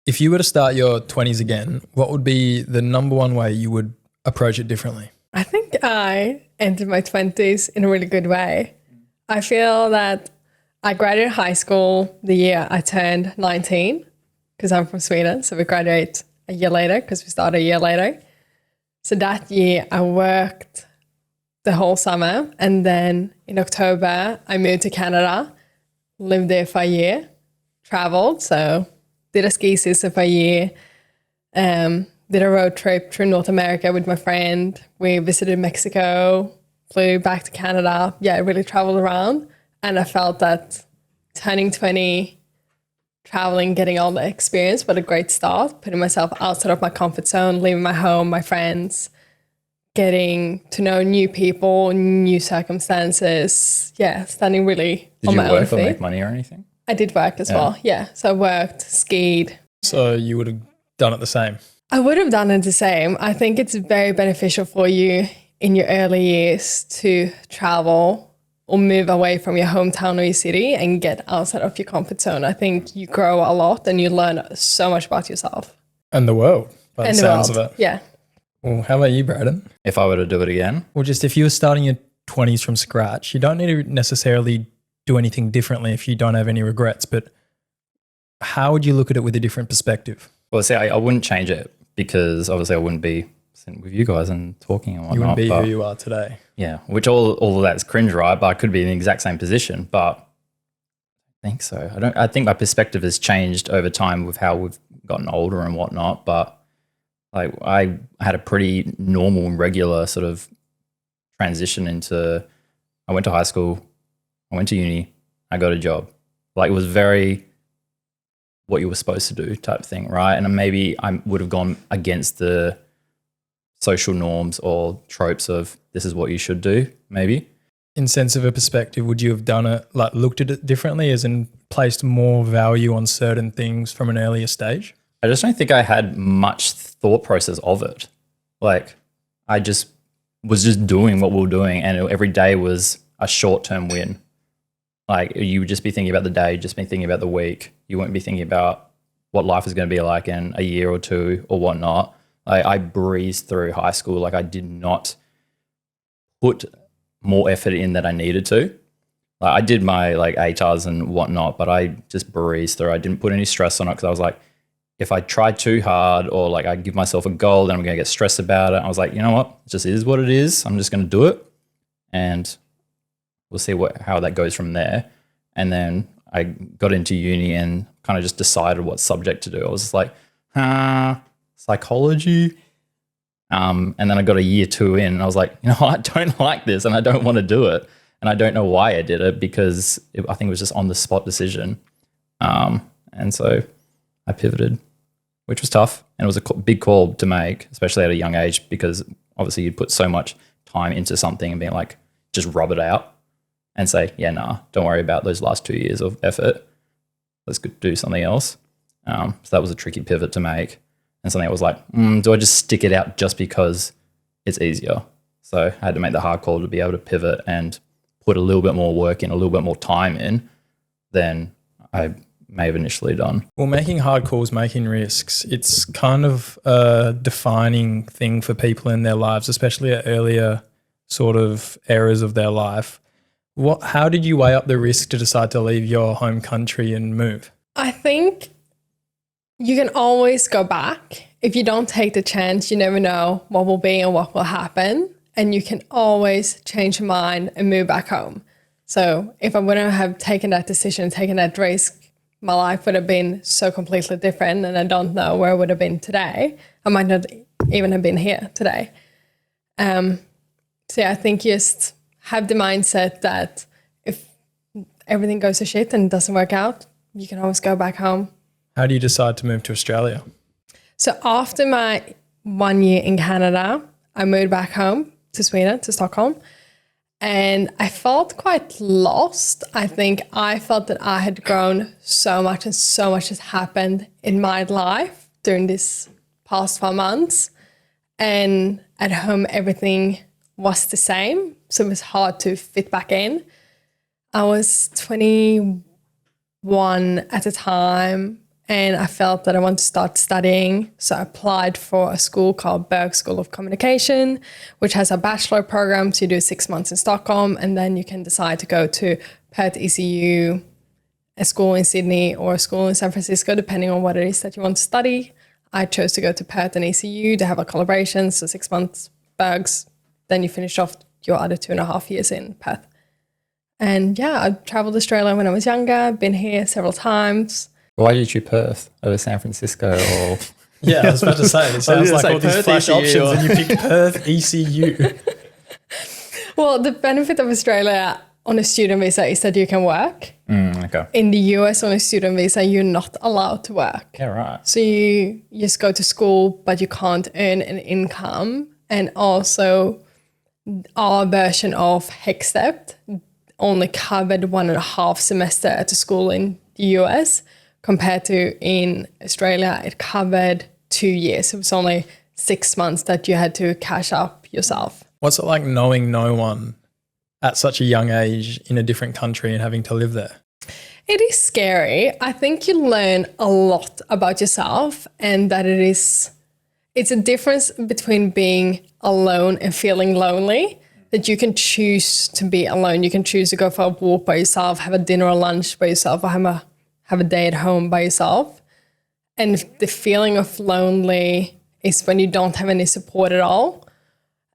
If you were to start your 20s again, what would be the number one way you would approach it differently? I think I entered my 20s in a really good way. I feel that I graduated high school the year I turned 19 because I'm from Sweden. So we graduate a year later because we started a year later. So that year I worked the whole summer. And then in October, I moved to Canada, lived there for a year, traveled. So did a ski season for a year, did a road trip through North America with my friend. We visited Mexico, flew back to Canada. Yeah, I really traveled around. And I felt that turning 20, traveling, getting all the experience, what a great start, putting myself outside of my comfort zone, leaving my home, my friends, getting to know new people, new circumstances. Yeah, standing really on my own feet. Did you work or make money or anything? I did work as well, yeah. So I worked, skied. So you would have done it the same? I would have done it the same. I think it's very beneficial for you in your early years to travel or move away from your hometown or your city and get outside of your comfort zone. I think you grow a lot and you learn so much about yourself. And the world, by the sounds of it. Yeah. Well, how about you, Braden? If I were to do it again? Well, just if you were starting your 20s from scratch, you don't need to necessarily do anything differently if you don't have any regrets, but how would you look at it with a different perspective? Well, see, I wouldn't change it because obviously I wouldn't be sitting with you guys and talking and whatnot. You wouldn't be who you are today. Yeah, which all of that is cringe, right? But I could be in the exact same position, but I think so. I think my perspective has changed over time with how we've gotten older and whatnot, but like I had a pretty normal and regular sort of transition into, I went to high school, I went to uni, I got a job. Like it was very what you were supposed to do type thing, right? And maybe I would have gone against the social norms or tropes of this is what you should do, maybe. In sense of a perspective, would you have done it, like looked at it differently as in placed more value on certain things from an earlier stage? I just don't think I had much thought process of it. Like I just was just doing what we were doing and every day was a short-term win. Like you would just be thinking about the day, just be thinking about the week. You wouldn't be thinking about what life is going to be like in a year or two or whatnot. I breezed through high school. Like I did not put more effort in than I needed to. Like I did my like ATARs and whatnot, but I just breezed through. I didn't put any stress on it because I was like, if I try too hard or like I give myself a goal, then I'm going to get stressed about it. I was like, you know what? It just is what it is. I'm just going to do it. And we'll see how that goes from there. And then I got into uni and kind of just decided what subject to do. I was just like, psychology. And then I got a year 2 in and I was like, you know what? I don't like this and I don't want to do it. And I don't know why I did it because I think it was just on the spot decision. And so I pivoted, which was tough. And it was a big call to make, especially at a young age, because obviously you'd put so much time into something and being like, just rub it out and say, yeah, nah, don't worry about those last 2 years of effort. Let's do something else. So that was a tricky pivot to make. And something I was like, do I just stick it out just because it's easier? So I had to make the hard call to be able to pivot and put a little bit more work in, a little bit more time in than I may have initially done. Well, making hard calls, making risks, it's kind of a defining thing for people in their lives, especially at earlier sort of eras of their life. How did you weigh up the risk to decide to leave your home country and move? I think you can always go back. If you don't take the chance, you never know what will be and what will happen. And you can always change your mind and move back home. So if I wouldn't have taken that decision, taken that risk, my life would have been so completely different and I don't know where I would have been today. I might not even have been here today. So yeah, I think just have the mindset that if everything goes to shit and it doesn't work out, you can always go back home. How do you decide to move to Australia? So after my 1 year in Canada, I moved back home to Sweden, to Stockholm. And I felt quite lost. I think I felt that I had grown so much and so much has happened in my life during this past 4 months. And at home, everything was the same. So it was hard to fit back in. I was 21 at the time and I felt that I wanted to start studying. So I applied for a school called Berg School of Communication, which has a bachelor program. So you do 6 months in Stockholm, and then you can decide to go to Perth ECU, a school in Sydney, or a school in San Francisco, depending on what it is that you want to study. I chose to go to Perth and ECU. They have a collaboration, so 6 months Bergs. Then you finish off your other 2.5 years in Perth. And yeah, I traveled Australia when I was younger, been here several times. Why did you choose Perth over San Francisco? Or Yeah, I was about to say, it sounds like all these Perth, flash ECU, options and you picked Perth, ECU. Well, the benefit of Australia on a student visa is that you can work. Okay. In the US, on a student visa, you're not allowed to work. Yeah, right. So you just go to school, but you can't earn an income. And also, our version of HECSTEP only covered 1.5 semester at a school in the US, compared to in Australia, it covered 2 years. It was only 6 months that you had to cash up yourself. What's it like knowing no one at such a young age in a different country and having to live there? It is scary. I think you learn a lot about yourself, and that it's a difference between being alone and feeling lonely, that you can choose to be alone. You can choose to go for a walk by yourself, have a dinner or lunch by yourself, or have a day at home by yourself. And the feeling of lonely is when you don't have any support at all.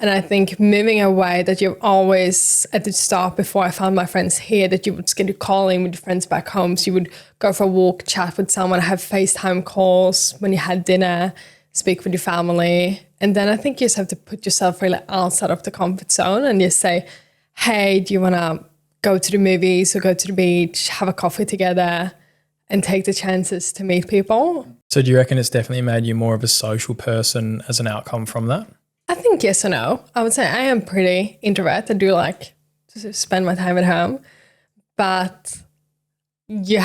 And I think moving away, that you've always, at the start, before I found my friends here, that you would schedule calling with your friends back home. So you would go for a walk, chat with someone, have FaceTime calls when you had dinner, speak with your family. And then I think you just have to put yourself really outside of the comfort zone and just say, hey, do you want to go to the movies or go to the beach, have a coffee together, and take the chances to meet people? So do you reckon it's definitely made you more of a social person as an outcome from that? I think yes or no. I would say I am pretty introvert. I do like to spend my time at home, but you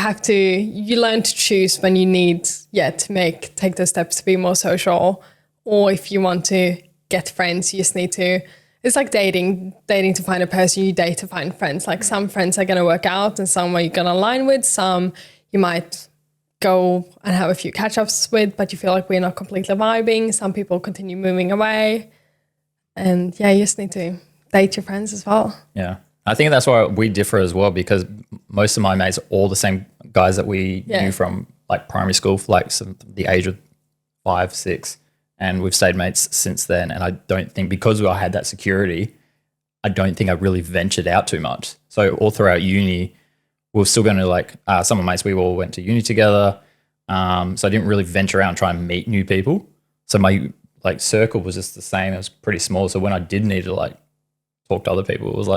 learn to choose when you need, take those steps to be more social. Or if you want to get friends, you just need to, it's like dating to find a person, you date to find friends. Like some friends are going to work out and some are you going to align with, some you might go and have a few catch-ups with, but you feel like we're not completely vibing. Some people continue moving away. And yeah, you just need to date your friends as well. Yeah. I think that's why we differ as well, because most of my mates are all the same guys that we knew from like primary school, like the age of 5, 6. And we've stayed mates since then. And I don't think, because I had that security, I don't think I really ventured out too much. So all throughout uni, we were still going to some of my mates, we all went to uni together. So I didn't really venture out and try and meet new people. So my circle was just the same. It was pretty small. So when I did need to talk to other people, it was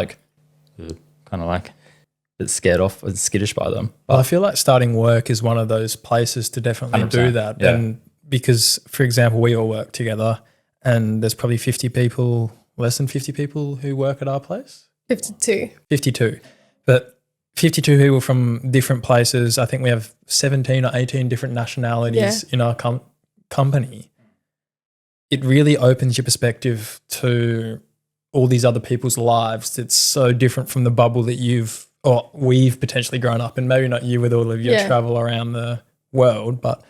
kind of a bit scared off and skittish by them. Well, I feel like starting work is one of those places to definitely 100%, do that. yeah. And because, for example, we all work together and there's probably 50 people, less than 50 people who work at our place. 52. 52. But 52 people from different places. I think we have 17 or 18 different nationalities in our company. It really opens your perspective to all these other people's lives. It's so different from the bubble that we've potentially grown up in. Maybe not you with all of your travel around the world, but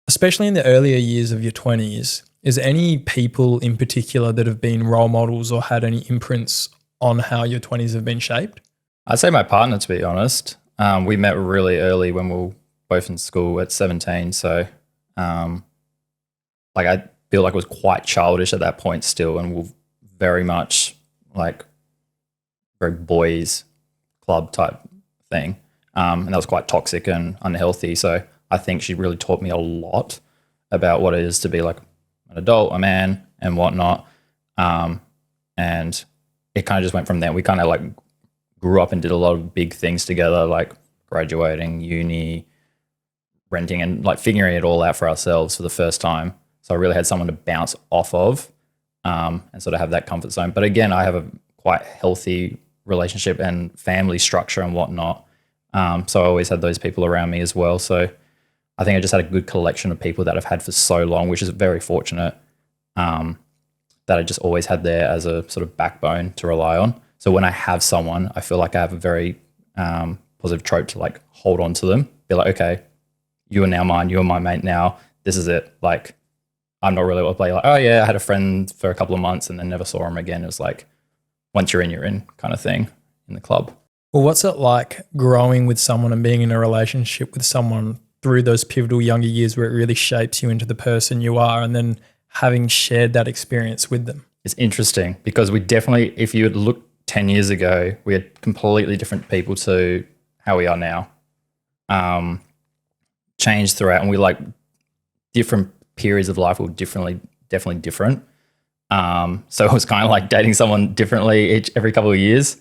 especially in the earlier years of your 20s, is there any people in particular that have been role models or had any imprints on how your 20s have been shaped? I'd say my partner, to be honest. We met really early when we were both in school at 17. So I feel like it was quite childish at that point still, and we're very much very boys club type thing. And that was quite toxic and unhealthy. So I think she really taught me a lot about what it is to be an adult, a man, and whatnot. And it kind of just went from there. We kind of grew up and did a lot of big things together, like graduating, uni, renting, and figuring it all out for ourselves for the first time. So I really had someone to bounce off of and sort of have that comfort zone. But again, I have a quite healthy relationship and family structure and whatnot. So I always had those people around me as well. So I think I just had a good collection of people that I've had for so long, which is very fortunate, that I just always had there as a sort of backbone to rely on. So when I have someone, I feel like I have a very positive trope to hold on to them, be like, okay, you are now mine, you're my mate now, this is it. Like, I'm not really able to play like, oh yeah, I had a friend for a couple of months and then never saw him again. It was like, once you're in kind of thing in the club. Well, what's it like growing with someone and being in a relationship with someone through those pivotal younger years where it really shapes you into the person you are, and then having shared that experience with them? It's interesting because we definitely, if you had looked 10 years ago, we had completely different people to how we are now. Changed throughout, and we like different periods of life were definitely different. So it was kind of like dating someone differently every couple of years.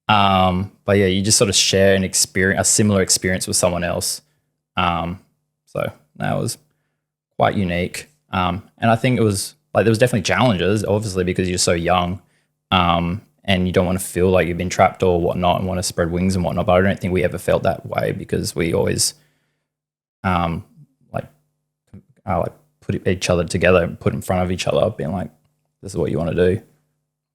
But yeah, you just sort of share a similar experience with someone else. So that was quite unique. And I think it was like, there was definitely challenges, obviously, because you're so young, and you don't want to feel like you've been trapped or whatnot and want to spread wings and whatnot. But I don't think we ever felt that way because we always, like put each other together and put in front of each other, being like, this is what you want to do.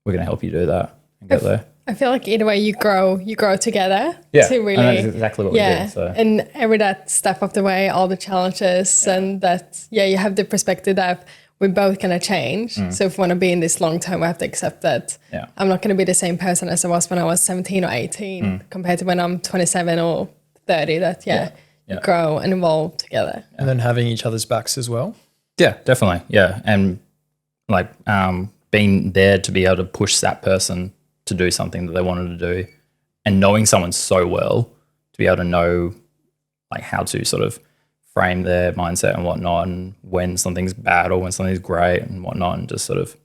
We're going to help you do that and get there. I feel like either way you grow together. Yeah, to really, and that's exactly what we did. So. And every that step of the way, all the challenges, and that, you have the perspective that we're both going to change. So if we want to be in this long term, we have to accept that I'm not going to be the same person as I was when I was 17 or 18 compared to when I'm 27 or 30, that, you grow and evolve together. And then having each other's backs as well. Yeah, definitely. Yeah. And like being there to be able to push that person to do something that they wanted to do, and knowing someone so well to be able to know like how to sort of frame their mindset and whatnot, and when something's bad or when something's great and whatnot, and just sort of,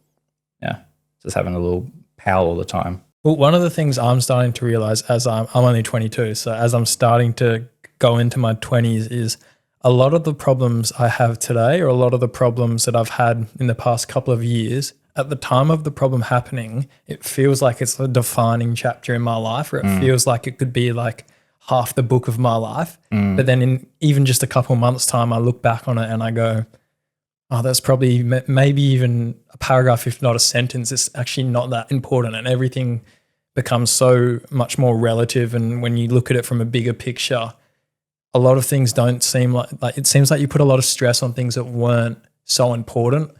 just having a little pal all the time. Well, one of the things I'm starting to realize as I'm only 22, so as I'm starting to go into my 20s, is a lot of the problems I have today, or a lot of the problems that I've had in the past couple of years, at the time of the problem happening, it feels like it's a defining chapter in my life, or it feels like it could be like half the book of my life. But then in even just a couple of months' time, I look back on it and I go, oh, that's probably maybe even a paragraph, if not a sentence. It's actually not that important, and everything becomes so much more relative. And when you look at it from a bigger picture, a lot of things don't seem like it seems like you put a lot of stress on things that weren't so important.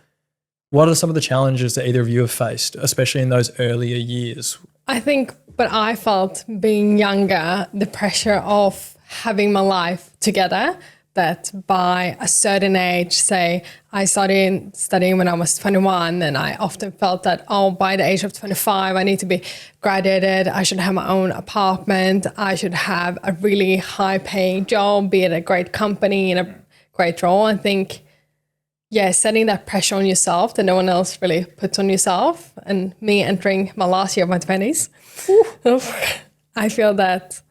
What are some of the challenges that either of you have faced, especially in those earlier years? I think, but I felt being younger, the pressure of having my life together, that by a certain age, say I started studying when I was 21, and I often felt that, by the age of 25, I need to be graduated, I should have my own apartment, I should have a really high paying job, be at a great company in a great role. I think, setting that pressure on yourself that no one else really puts on yourself. And me entering my last year of my 20s, I feel that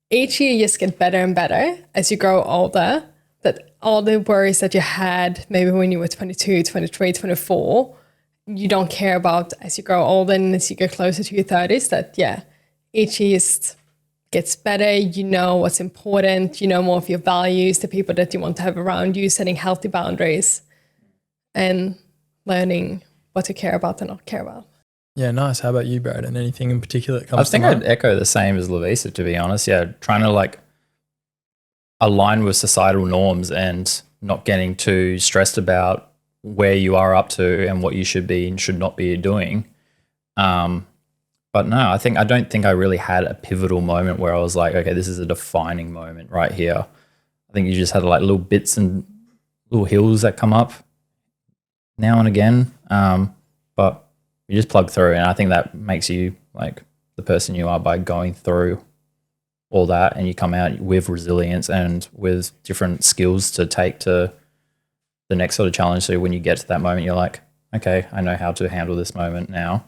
each year you just get better and better as you grow older, that all the worries that you had maybe when you were 22, 23, 24, you don't care about as you grow older and as you get closer to your 30s, that, each year just gets better. You know what's important. You know more of your values, the people that you want to have around you, setting healthy boundaries and learning what to care about and not care about. Yeah, nice. How about you, Brad? And anything in particular that comes to mind? I think I'd echo the same as Lavisa, to be honest. Yeah, trying to like align with societal norms and not getting too stressed about where you are up to and what you should be and should not be doing. But no, I don't think I really had a pivotal moment where I was like, okay, this is a defining moment right here. I think you just had like little bits and little hills that come up now and again. But you just plug through, and I think that makes you like the person you are by going through all that, and you come out with resilience and with different skills to take to the next sort of challenge. So when you get to that moment, you're like, okay, I know how to handle this moment now.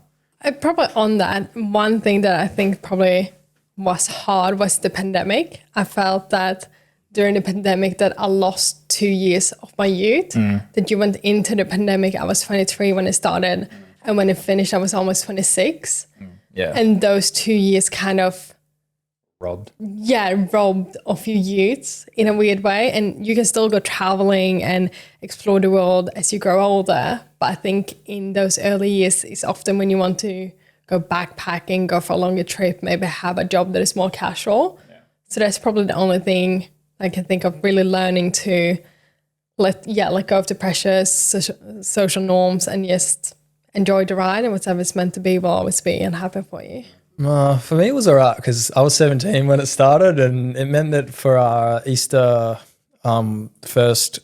Probably on that, one thing that I think probably was hard was the pandemic. I felt that during the pandemic that I lost 2 years of my youth, that you went into the pandemic. I was 23 when it started. And when it finished, I was almost 26. Yeah. And those 2 years kind of robbed of your youth in a weird way. And you can still go traveling and explore the world as you grow older. But I think in those early years, it's often when you want to go backpacking, go for a longer trip, maybe have a job that is more casual. Yeah. So that's probably the only thing I can think of really learning to let go of the pressures, social norms, and just enjoy the ride, and whatever's meant to be will always be and happen for you. For me, it was all right because I was 17 when it started, and it meant that for our Easter first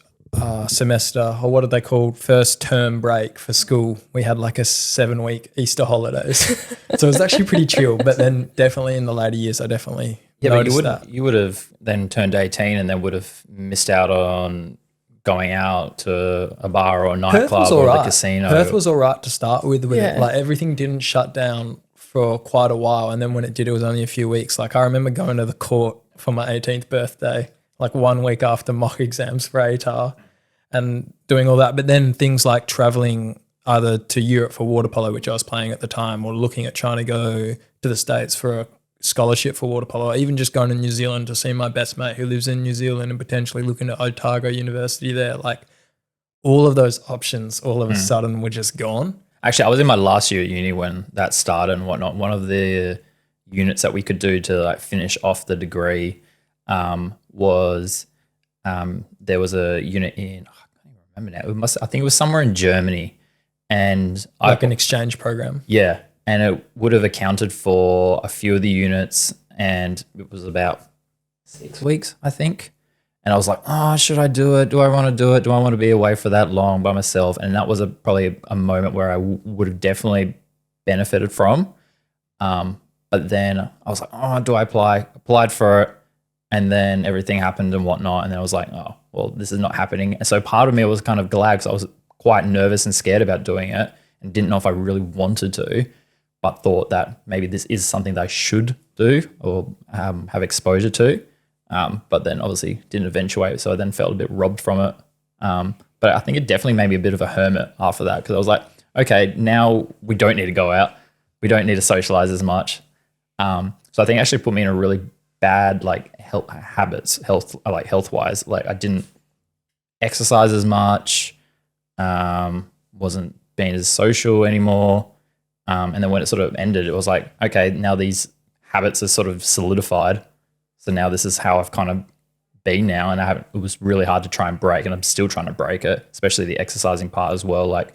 semester, or what are they called, first term break for school, we had like a 7-week Easter holidays. So it was actually pretty chill. But then definitely in the later years, I definitely noticed that. You would have then turned 18 and then would have missed out on going out to a bar or a nightclub or the casino. Perth was all right to start with it. Like everything didn't shut down for quite a while, and then when it did, it was only a few weeks. Like I remember going to the court for my 18th birthday, like 1 week after mock exams for ATAR, and doing all that. But then things like traveling either to Europe for water polo, which I was playing at the time, or looking at trying to go to the States for a scholarship for water polo, or even just going to New Zealand to see my best mate who lives in New Zealand and potentially looking at Otago University there. Like all of those options all of a sudden were just gone. Actually, I was in my last year at uni when that started and whatnot. One of the units that we could do to like finish off the degree was there was a unit in, I can't even remember now. I think it was somewhere in Germany, and like an exchange program. Yeah, and it would have accounted for a few of the units, and it was about 6 weeks, I think. And I was like, oh, should I do it? Do I want to do it? Do I want to be away for that long by myself? And that was probably a moment where I would have definitely benefited from. But then I was like, oh, do I apply? Applied for it. And then everything happened and whatnot. And then I was like, oh, well, this is not happening. And so part of me was kind of glad because I was quite nervous and scared about doing it and didn't know if I really wanted to, but thought that maybe this is something that I should do or have exposure to. But then obviously didn't eventuate, so I then felt a bit robbed from it. But I think it definitely made me a bit of a hermit after that because I was like, okay, now we don't need to go out. We don't need to socialize as much. So I think it actually put me in a really bad like health-wise. Like I didn't exercise as much, wasn't being as social anymore. And then when it sort of ended, it was like, okay, now these habits are sort of solidified. So now this is how I've kind of been now, and it was really hard to try and break, and I'm still trying to break it, especially the exercising part as well. Like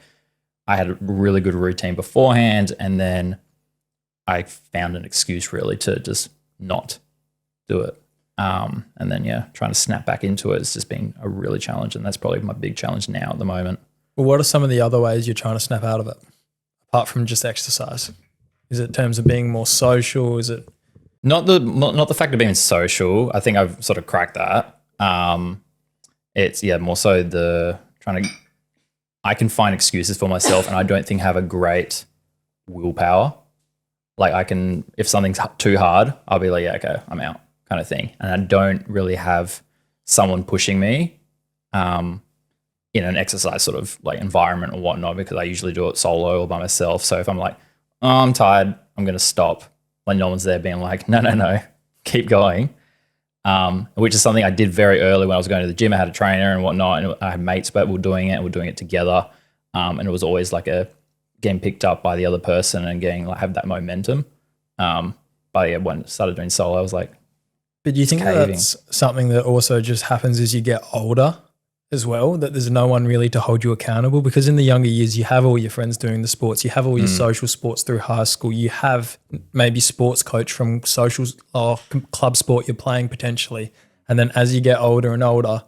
I had a really good routine beforehand, and then I found an excuse really to just not do it. And then, trying to snap back into it has just been a really challenge, and that's probably my big challenge now at the moment. Well, what are some of the other ways you're trying to snap out of it, apart from just exercise? Is it in terms of being more social? Is it... Not the fact of being social. I think I've sort of cracked that. It's more so the trying to. I can find excuses for myself, and I don't think I have a great willpower. Like I can, if something's too hard, I'll be like, yeah, okay, I'm out, kind of thing. And I don't really have someone pushing me, in an exercise sort of like environment or whatnot, because I usually do it solo or by myself. So if I'm like, oh, I'm tired, I'm gonna stop. When no one's there being like, no, keep going, which is something I did very early when I was going to the gym. I had a trainer and whatnot, and I had mates, but we were doing it together. And it was always like getting picked up by the other person and getting like have that momentum. But yeah, when I started doing solo, I was like, but do you think that's something that also just happens as you get older as well, that there's no one really to hold you accountable? Because in the younger years, you have all your friends doing the sports, you have all your social sports through high school, you have maybe sports coach from social or club sport you're playing potentially. And then as you get older and older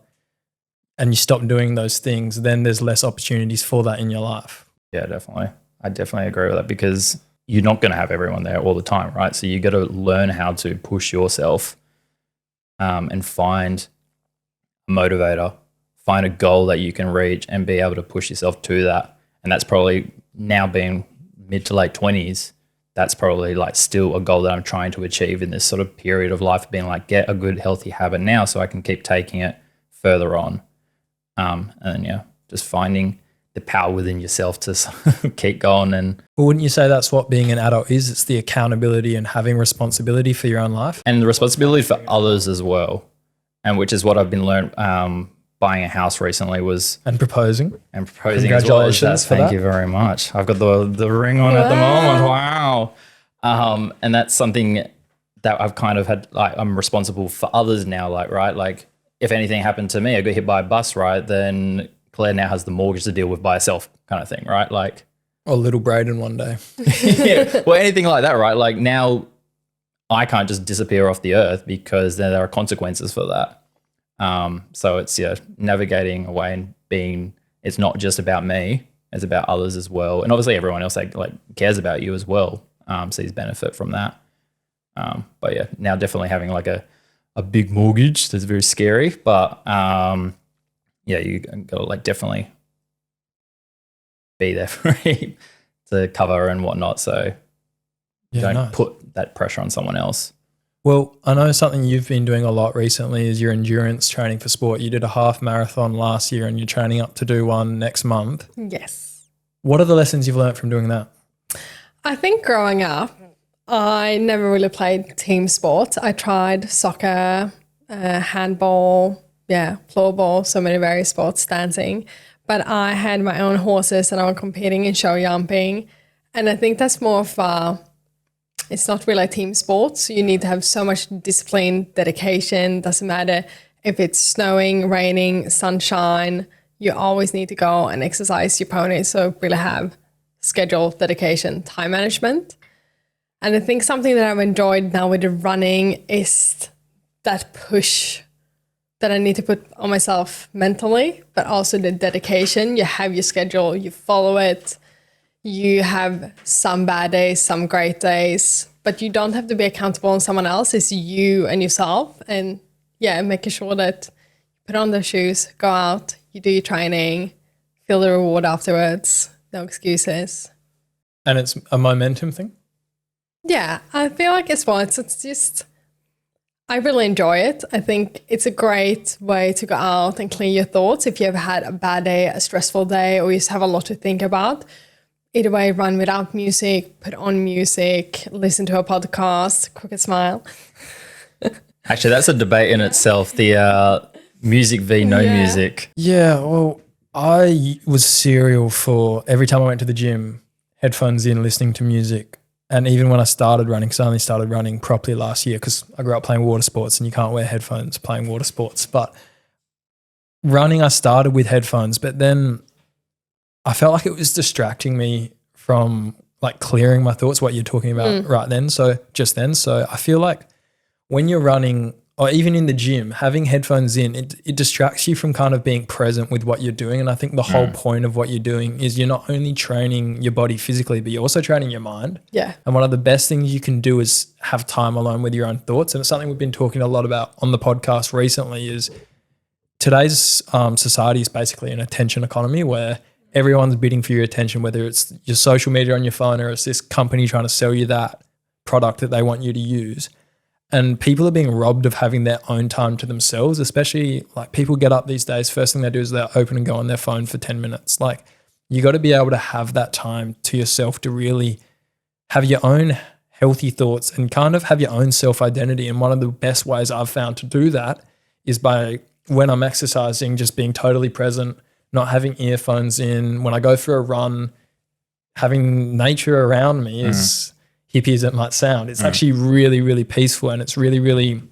and you stop doing those things, then there's less opportunities for that in your life. Yeah, definitely. I definitely agree with that because you're not going to have everyone there all the time, right? So you got to learn how to push yourself and find a motivator, find a goal that you can reach and be able to push yourself to that. And that's probably now being mid to late 20s, that's probably like still a goal that I'm trying to achieve in this sort of period of life, being like, get a good healthy habit now so I can keep taking it further on. And just finding the power within yourself to keep going. And well, wouldn't you say that's what being an adult is? It's the accountability and having responsibility for your own life. And the responsibility for others as well. And which is what I've been learned, buying a house recently was... And proposing. Congratulations as well. Thank you very much. I've got the ring on at the moment. Wow. And that's something that I've kind of had, like, I'm responsible for others now, like, right? Like if anything happened to me, I got hit by a bus, right? Then Claire now has the mortgage to deal with by herself, kind of thing, right? Like, Or little Braden one day. yeah, well, anything like that, right? Like now, I can't just disappear off the earth because there are consequences for that. So it's navigating away and being. It's not just about me; it's about others as well, and obviously everyone else like cares about you as well. Sees benefit from that. But yeah, now definitely having like a big mortgage that's very scary. But yeah, you gotta like definitely be there for him to cover and whatnot. So don't put that pressure on someone else. Well, I know something you've been doing a lot recently is your endurance training for sport. You did a half marathon last year and you're training up to do one next month. Yes. What are the lessons you've learned from doing that? I think growing up, I never really played team sports. I tried soccer, handball, floorball, so many various sports, dancing. But I had my own horses and I was competing in show jumping. And I think that's more of it's not really a team sport. So you need to have so much discipline, dedication. Doesn't matter if it's snowing, raining, sunshine. You always need to go and exercise your pony. So really have schedule, dedication, time management. And I think something that I've enjoyed now with the running is that push that I need to put on myself mentally, but also the dedication. You have your schedule, you follow it. You have some bad days, some great days, but you don't have to be accountable on someone else. It's you and yourself. And making sure that you put on the shoes, go out, you do your training, feel the reward afterwards. No excuses. And it's a momentum thing? Yeah, I feel like as well, it's just, I really enjoy it. I think it's a great way to go out and clear your thoughts. If you ever had a bad day, a stressful day, or you just have a lot to think about, either way, run without music, put on music, listen to a podcast, Crooked Smile. Actually, that's a debate in itself, the music v no music. Yeah, well, I was serial for every time I went to the gym, headphones in, listening to music. And even when I started running, because I only started running properly last year because I grew up playing water sports and you can't wear headphones playing water sports. But running, I started with headphones, but then I felt like it was distracting me from like clearing my thoughts, what you're talking about right then. So just then. So I feel like when you're running or even in the gym, having headphones in, it distracts you from kind of being present with what you're doing. And I think the whole point of what you're doing is you're not only training your body physically, but you're also training your mind. Yeah. And one of the best things you can do is have time alone with your own thoughts. And it's something we've been talking a lot about on the podcast recently is today's society is basically an attention economy where everyone's bidding for your attention, whether it's your social media on your phone or it's this company trying to sell you that product that they want you to use. And people are being robbed of having their own time to themselves, especially like people get up these days, first thing they do is they open and go on their phone for 10 minutes. Like you got to be able to have that time to yourself to really have your own healthy thoughts and kind of have your own self-identity. And one of the best ways I've found to do that is by when I'm exercising, just being totally present, not having earphones in. When I go for a run, having nature around me is hippie as it might sound. It's actually really, really peaceful and it's really, really,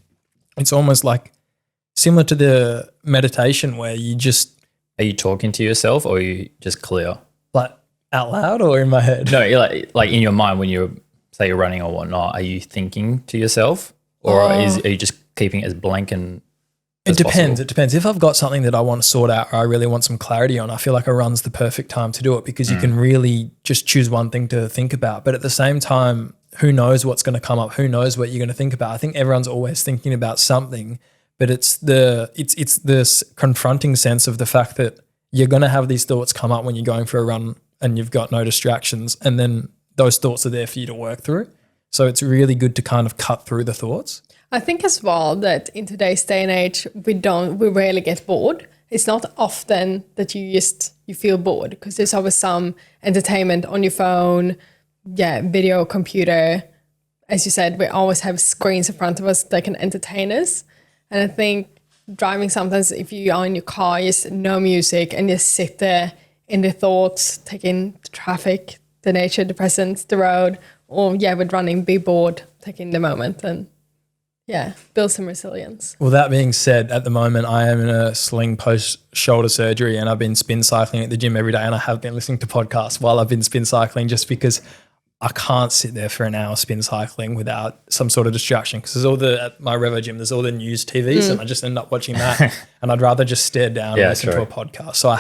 it's almost like similar to the meditation where you just. Are you talking to yourself or are you just clear? Like out loud or in my head? No, you're like in your mind when you're, say you're running or whatnot, are you thinking to yourself or are you just keeping it as blank and It depends. It depends. If I've got something that I want to sort out or I really want some clarity on, I feel like a run's the perfect time to do it because you can really just choose one thing to think about. But at the same time, who knows what's going to come up? Who knows what you're going to think about? I think everyone's always thinking about something, but it's this confronting sense of the fact that you're going to have these thoughts come up when you're going for a run and you've got no distractions, and then those thoughts are there for you to work through. So it's really good to kind of cut through the thoughts. I think as well that in today's day and age, we rarely get bored. It's not often that you feel bored because there's always some entertainment on your phone, video, computer. As you said, we always have screens in front of us that can entertain us. And I think driving sometimes, if you are in your car, just no music and just sit there in the thoughts, taking the traffic, the nature, the presence, the road, or with running, be bored, taking the moment and build some resilience. Well, that being said, at the moment, I am in a sling post shoulder surgery and I've been spin cycling at the gym every day, and I have been listening to podcasts while I've been spin cycling just because I can't sit there for an hour spin cycling without some sort of distraction, because there's at my Revo gym, there's all the news TVs and I just end up watching that and I'd rather just stare down and listen to a podcast. So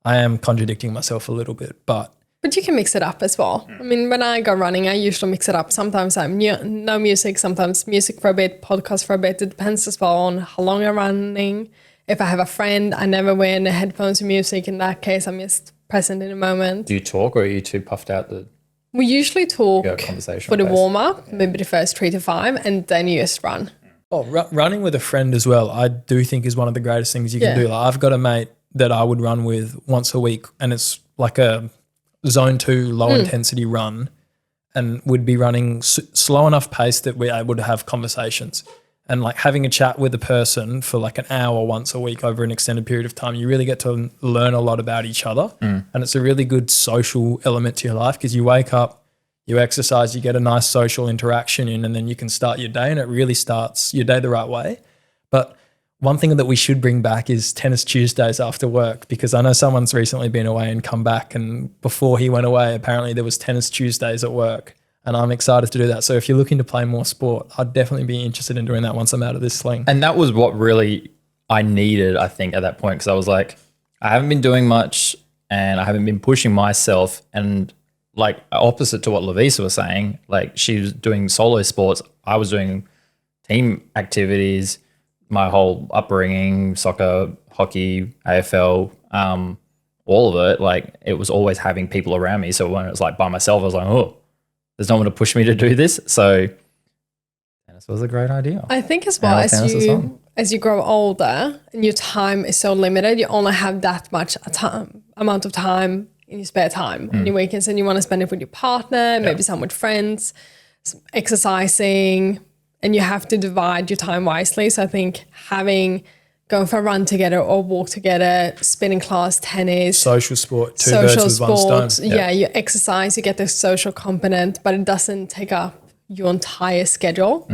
I am contradicting myself a little bit, but you can mix it up as well. I mean, when I go running, I usually mix it up. Sometimes I'm no music, sometimes music for a bit, podcast for a bit. It depends as well on how long I'm running. If I have a friend, I never wear the headphones or music. In that case, I'm just present in the moment. Do you talk, or are you too puffed out to We usually talk for the pace? warm-up, maybe the first 3 to 5, and then you just run. Oh, running with a friend as well, I do think is one of the greatest things you can do. Like, I've got a mate that I would run with once a week, and it's like a zone 2 low intensity run, and would be running slow enough pace that we would have conversations, and like having a chat with a person for like an hour once a week over an extended period of time. You really get to learn a lot about each other, and it's a really good social element to your life, because you wake up, you exercise, you get a nice social interaction in, and then you can start your day, and it really starts your day the right way. But one thing that we should bring back is tennis Tuesdays after work, because I know someone's recently been away and come back, and before he went away, apparently there was tennis Tuesdays at work, and I'm excited to do that. So if you're looking to play more sport, I'd definitely be interested in doing that once I'm out of this sling. And that was what really I needed, I think, at that point, because I was like, I haven't been doing much and I haven't been pushing myself. And like opposite to what Lavisa was saying, like she was doing solo sports, I was doing team activities, my whole upbringing, soccer, hockey, AFL, all of it. Like it was always having people around me. So when it was like by myself, I was like, oh, there's no one to push me to do this. So tennis was a great idea. I think as well, as you grow older and your time is so limited, you only have that much amount of time in your spare time on your weekends, and you want to spend it with your partner, maybe some with friends, some exercising, and you have to divide your time wisely. So I think going for a run together or walk together, spinning class, tennis, Social sport, two birds with one stone. Yeah, you exercise, you get the social component, but it doesn't take up your entire schedule.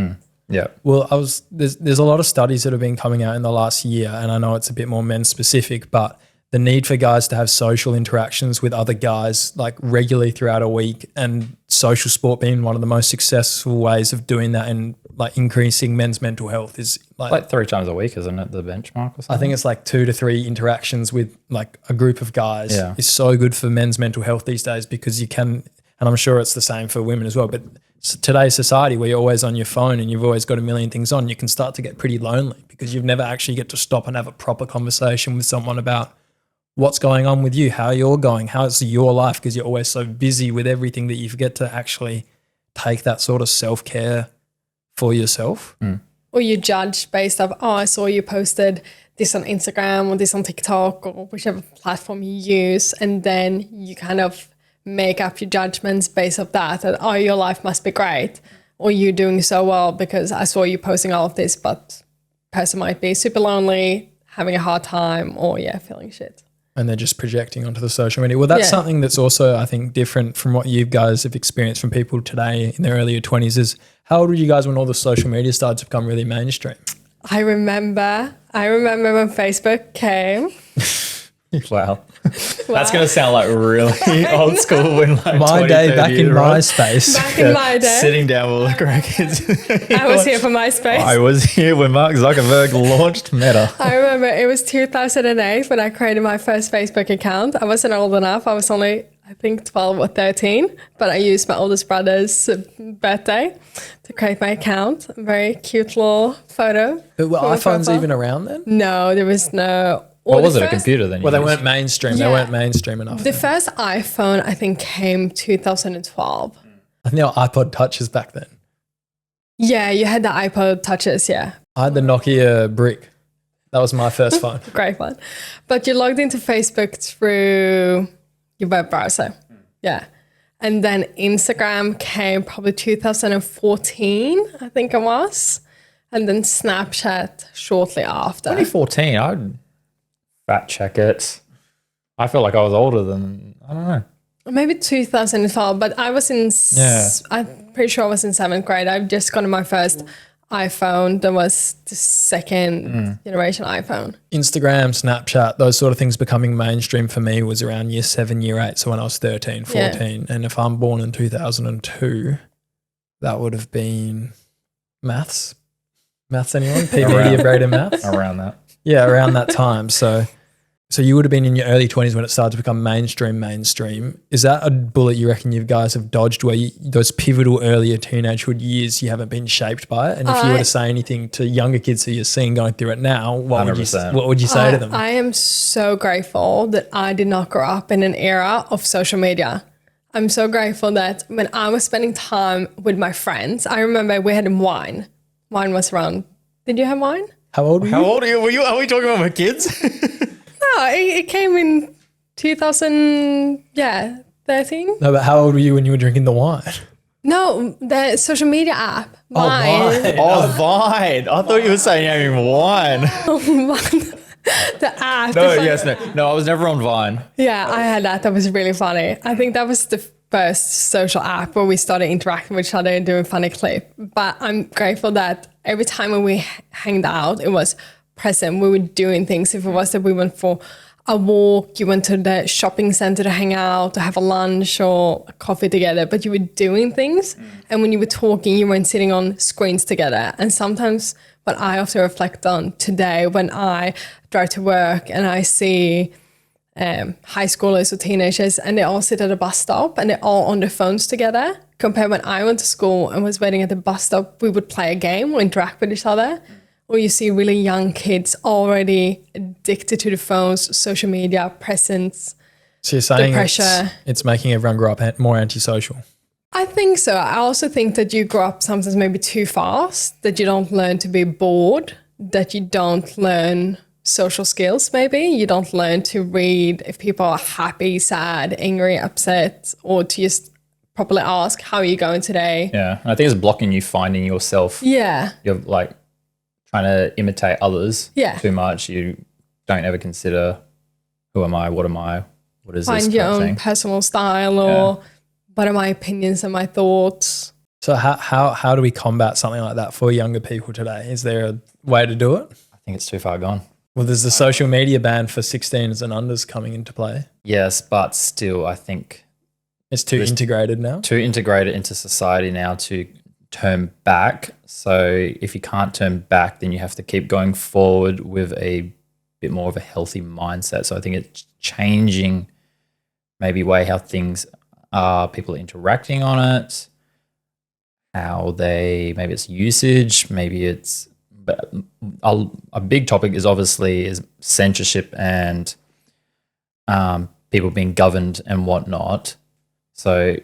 Yeah. Well, there's a lot of studies that have been coming out in the last year, and I know it's a bit more men specific, but the need for guys to have social interactions with other guys like regularly throughout a week, and social sport being one of the most successful ways of doing that and like increasing men's mental health is like 3 times a week, isn't it, the benchmark or something? I think it's like 2 to 3 interactions with like a group of guys is so good for men's mental health these days, because you can, and I'm sure it's the same for women as well, but today's society where you're always on your phone and you've always got a million things on, you can start to get pretty lonely because you've never actually get to stop and have a proper conversation with someone about what's going on with you, how you're going, how's your life, because you're always so busy with everything that you forget to actually take that sort of self-care for yourself. Or you judge based off, I saw you posted this on Instagram or this on TikTok or whichever platform you use, and then you kind of make up your judgments based off that, your life must be great, or you're doing so well because I saw you posting all of this, but person might be super lonely, having a hard time, or feeling shit. And they're just projecting onto the social media. Well, that's something that's also, I think, different from what you guys have experienced from people today in their earlier 20s is, how old were you guys when all the social media started to become really mainstream? I remember when Facebook came. Wow. That's going to sound like really old school when like my day back in MySpace. Back in my day. Sitting down with the grandkids. I was here for MySpace. I was here when Mark Zuckerberg launched Meta. I remember it was 2008 when I created my first Facebook account. I wasn't old enough. I was only, I think, 12 or 13, but I used my oldest brother's birthday to create my account. A very cute little photo. But were iPhones even around then? No, there was no. What was it, a computer then? Well, they weren't mainstream. They weren't mainstream enough. The first iPhone, I think, came 2012. I think there were iPod Touches back then. Yeah, you had the iPod Touches, yeah. I had the Nokia Brick. That was my first phone. Great one. But you logged into Facebook through your web browser. Yeah. And then Instagram came probably 2014, I think it was. And then Snapchat shortly after. 2014, I'd fact check it. I feel like I was older than, I don't know. Maybe 2012, but I was in, I'm pretty sure I was in 7th grade. I've just gotten my first iPhone. There was the second generation iPhone. Instagram, Snapchat, those sort of things becoming mainstream for me was around year 7, year 8. So when I was 13, 14. And if I'm born in 2002, that would have been maths. Maths, anyone? Media grade in maths? Around that. Yeah, around that time. So you would have been in your early 20s when it started to become mainstream. Is that a bullet you reckon you guys have dodged where those pivotal earlier teenagehood years you haven't been shaped by it? And if you were to say anything to younger kids who you're seeing going through it now, what would you say to them? I am so grateful that I did not grow up in an era of social media. I'm so grateful that when I was spending time with my friends, I remember we had wine. Wine was around. Did you have wine? How old were you? How old are you? Are we talking about my kids? No, it came in 2013. No, but how old were you when you were drinking the wine? No, the social media app. Vine. Vine. I thought you were saying having wine. The app. No, I was never on Vine. Yeah, I had that. That was really funny. I think that was the first social app where we started interacting with each other and doing funny clip. But I'm grateful that every time when we hanged out, it was present. We were doing things. If it was that we went for a walk, you went to the shopping center to hang out, to have a lunch or a coffee together, but you were doing things. And when you were talking, you weren't sitting on screens together. And sometimes what I often reflect on today when I drive to work and I see high schoolers or teenagers and they all sit at a bus stop and they're all on their phones together. Compared when I went to school and was waiting at the bus stop, we would play a game or interact with each other. Or you see really young kids already addicted to the phones, social media, presence. So you're saying the pressure. It's making everyone grow up more antisocial. I think so. I also think that you grow up sometimes maybe too fast, that you don't learn to be bored, that you don't learn social skills maybe. You don't learn to read if people are happy, sad, angry, upset, or to just properly ask, how are you going today? Yeah, I think it's blocking you finding yourself. Yeah. You're like trying to imitate others too much. You don't ever consider, who am I? What am I? What is this? Find your own personal style or what are my opinions and my thoughts. So how do we combat something like that for younger people today? Is there a way to do it? I think it's too far gone. Well, there's the social media ban for 16s and unders coming into play. Yes, but still, I think it's too integrated now. Too integrated into society now to turn back. So if you can't turn back, then you have to keep going forward with a bit more of a healthy mindset. So I think it's changing maybe how things are, people are interacting on it, maybe it's usage, maybe it's, but a big topic is obviously censorship and people being governed and whatnot. So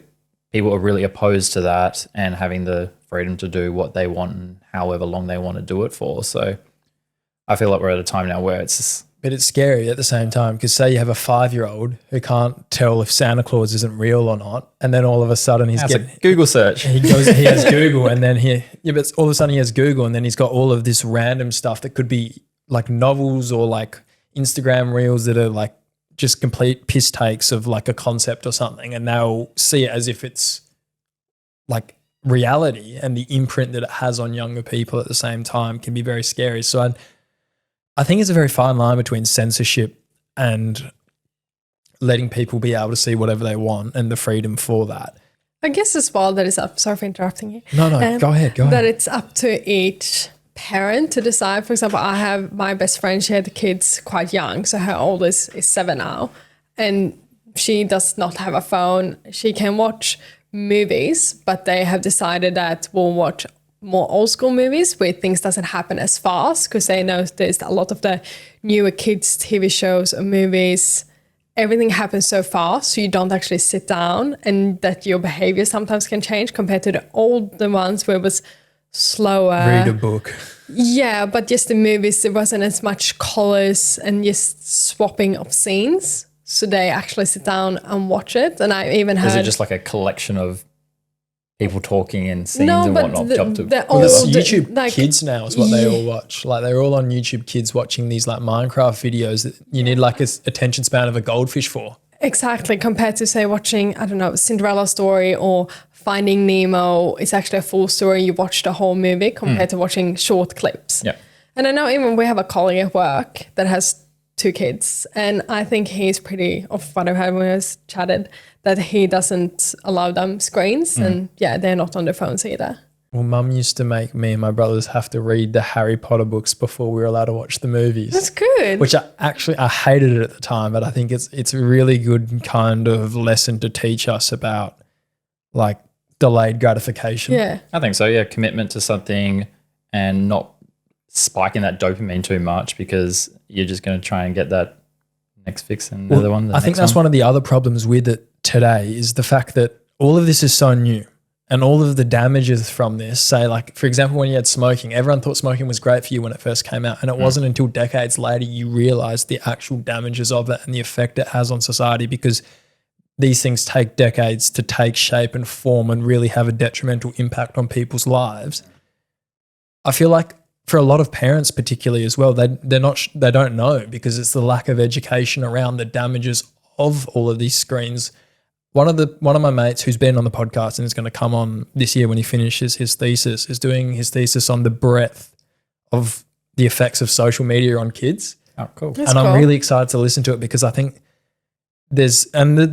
people are really opposed to that and having the freedom to do what they want and however long they want to do it for. So I feel like we're at a time now where it's just... But it's scary at the same time because say you have a 5-year-old who can't tell if Santa Claus isn't real or not, and then all of a sudden he's getting a Google search. He has Google, and then but all of a sudden he has Google, and then he's got all of this random stuff that could be like novels or like Instagram reels that are like just complete piss takes of like a concept or something, and they'll see it as if it's like reality, and the imprint that it has on younger people at the same time can be very scary. So I think it's a very fine line between censorship and letting people be able to see whatever they want and the freedom for that. I guess as well that it's up, sorry for interrupting you. No, go ahead. That it's up to each parent to decide. For example, I have my best friend, she had the kids quite young. So her oldest is 7 now and she does not have a phone. She can watch movies, but they have decided that we'll watch more old school movies where things doesn't happen as fast because they know there's a lot of the newer kids TV shows or movies, everything happens so fast so you don't actually sit down, and that your behavior sometimes can change compared to the older ones where it was slower. Read a book. Yeah, but just the movies, there wasn't as much colors and just swapping of scenes, so they actually sit down and watch it. And I even heard... Is it just like a collection of people talking in scenes and whatnot? YouTube Kids now is what they all watch. Like they're all on YouTube Kids watching these like Minecraft videos that you need like a attention span of a goldfish for. Exactly, compared to say watching, I don't know, Cinderella story or Finding Nemo is actually a full story. You watch the whole movie compared to watching short clips. Yeah. And I know even we have a colleague at work that has 2 kids, and I think he's pretty, of what I've heard when I was chatted, that he doesn't allow them screens, and yeah, they're not on their phones either. Well, Mum used to make me and my brothers have to read the Harry Potter books before we were allowed to watch the movies. That's good. Which I hated it at the time, but I think it's a really good kind of lesson to teach us about like delayed gratification. Yeah. I think so. Yeah, commitment to something and not spiking that dopamine too much because you're just going to try and get that next fix and the other one. I think that's one of the other problems with it today is the fact that all of this is so new. And all of the damages from this, say like, for example, when you had smoking, everyone thought smoking was great for you when it first came out. And it wasn't until decades later you realized the actual damages of it and the effect it has on society, because these things take decades to take shape and form and really have a detrimental impact on people's lives. I feel like for a lot of parents particularly as well, they don't know, because it's the lack of education around the damages of all of these screens. One of my mates who's been on the podcast and is going to come on this year when he finishes his thesis is doing his thesis on the breadth of the effects of social media on kids. Oh, cool. That's and cool. I'm really excited to listen to it, because I think they're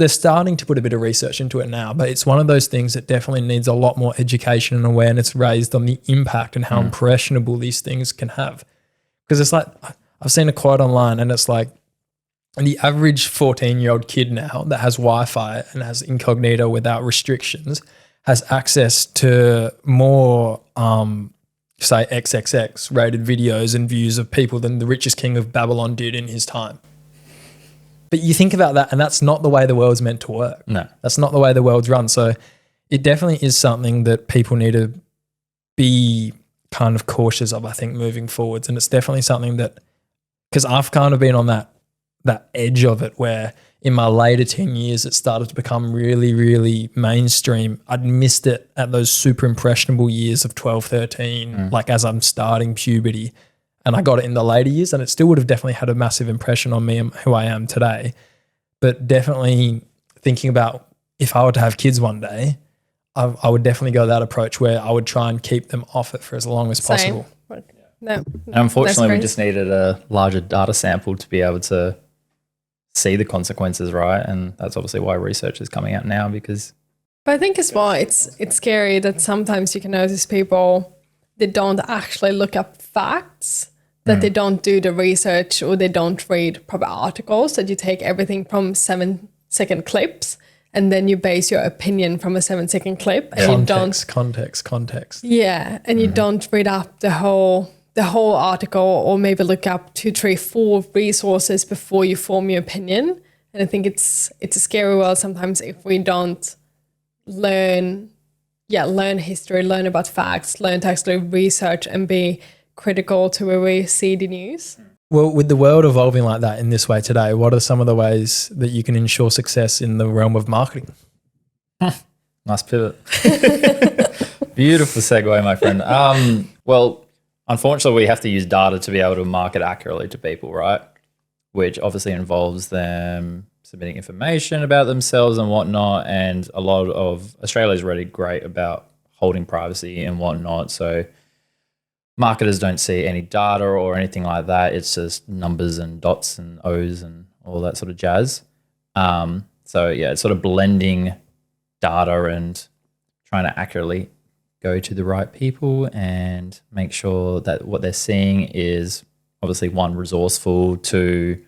starting to put a bit of research into it now, but it's one of those things that definitely needs a lot more education and awareness raised on the impact and how impressionable these things can have. Because it's like, I've seen a quote online and it's like, and the average 14-year-old kid now that has Wi-Fi and has incognito without restrictions has access to more, say, XXX rated videos and views of people than the richest king of Babylon did in his time. But you think about that, and that's not the way the world's meant to work. No. That's not the way the world's run. So it definitely is something that people need to be kind of cautious of, I think, moving forwards. And it's definitely something that, because I've kind of been on that edge of it, where in my later 10 years it started to become really, really mainstream. I'd missed it at those super impressionable years of 12, 13, like as I'm starting puberty, and I got it in the later years, and it still would have definitely had a massive impression on me and who I am today. But definitely thinking about if I were to have kids one day, I would definitely go that approach where I would try and keep them off it for as long as possible. No. And unfortunately, we that's just needed a larger data sample to be able to see the consequences, right? And that's obviously why research is coming out now, because But I think as well, it's scary that sometimes you can notice people that don't actually look up facts, that they don't do the research, or they don't read proper articles, that you take everything from 7-second clips and then you base your opinion from a 7-second clip, and you don't Context. Yeah, and you don't read up the whole article, or maybe look up 2, 3, 4 resources before you form your opinion. And I think it's a scary world sometimes if we don't learn history, learn about facts, learn to actually research and be critical to where we see the news. Well, with the world evolving like that in this way today, what are some of the ways that you can ensure success in the realm of marketing? nice pivot. Beautiful segue, my friend. Well, unfortunately, we have to use data to be able to market accurately to people, right? Which obviously involves them submitting information about themselves and whatnot. And a lot of Australia is really great about holding privacy and whatnot. So marketers don't see any data or anything like that. It's just numbers and dots and O's and all that sort of jazz. So yeah, it's sort of blending data and trying to accurately go to the right people and make sure that what they're seeing is obviously 1, resourceful, 2,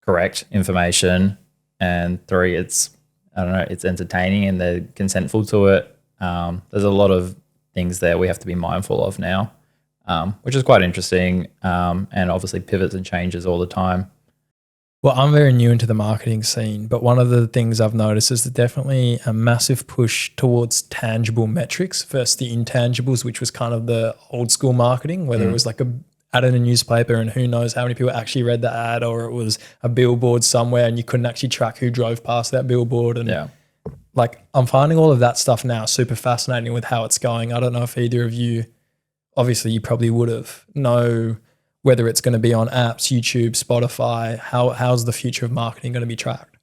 correct information, and 3, it's entertaining and they're consentful to it. There's a lot of things there we have to be mindful of now, which is quite interesting, and obviously pivots and changes all the time. Well, I'm very new into the marketing scene, but one of the things I've noticed is definitely a massive push towards tangible metrics versus the intangibles, which was kind of the old school marketing, whether it was like a ad in a newspaper and who knows how many people actually read the ad, or it was a billboard somewhere and you couldn't actually track who drove past that billboard. And like, I'm finding all of that stuff now super fascinating with how it's going. I don't know if either of you, obviously you probably would have, know whether it's going to be on apps, YouTube, Spotify. How's the future of marketing going to be tracked?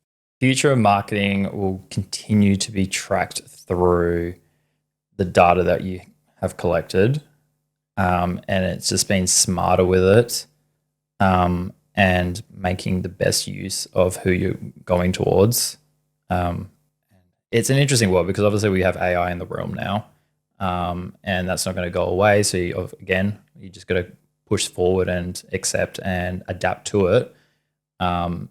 future of marketing will continue to be tracked through the data that you have collected, and it's just being smarter with it, and making the best use of who you're going towards. It's an interesting world because obviously we have AI in the realm now, and that's not going to go away. So you just got to push forward and accept and adapt to it.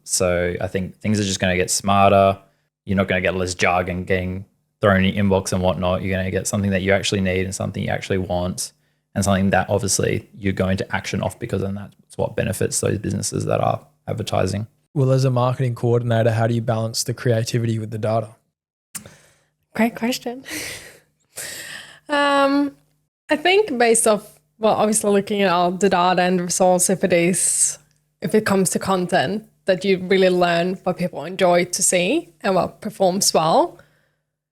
So I think things are just going to get smarter. You're not going to get less jargon getting thrown in your inbox and whatnot. You're going to get something that you actually need and something you actually want, and something that obviously you're going to action off, because then that's what benefits those businesses that are advertising. Well, as a marketing coordinator, how do you balance the creativity with the data? Great question. I think based off, well, obviously looking at all the data and results, if it comes to content, that you really learn what people enjoy to see and what performs well.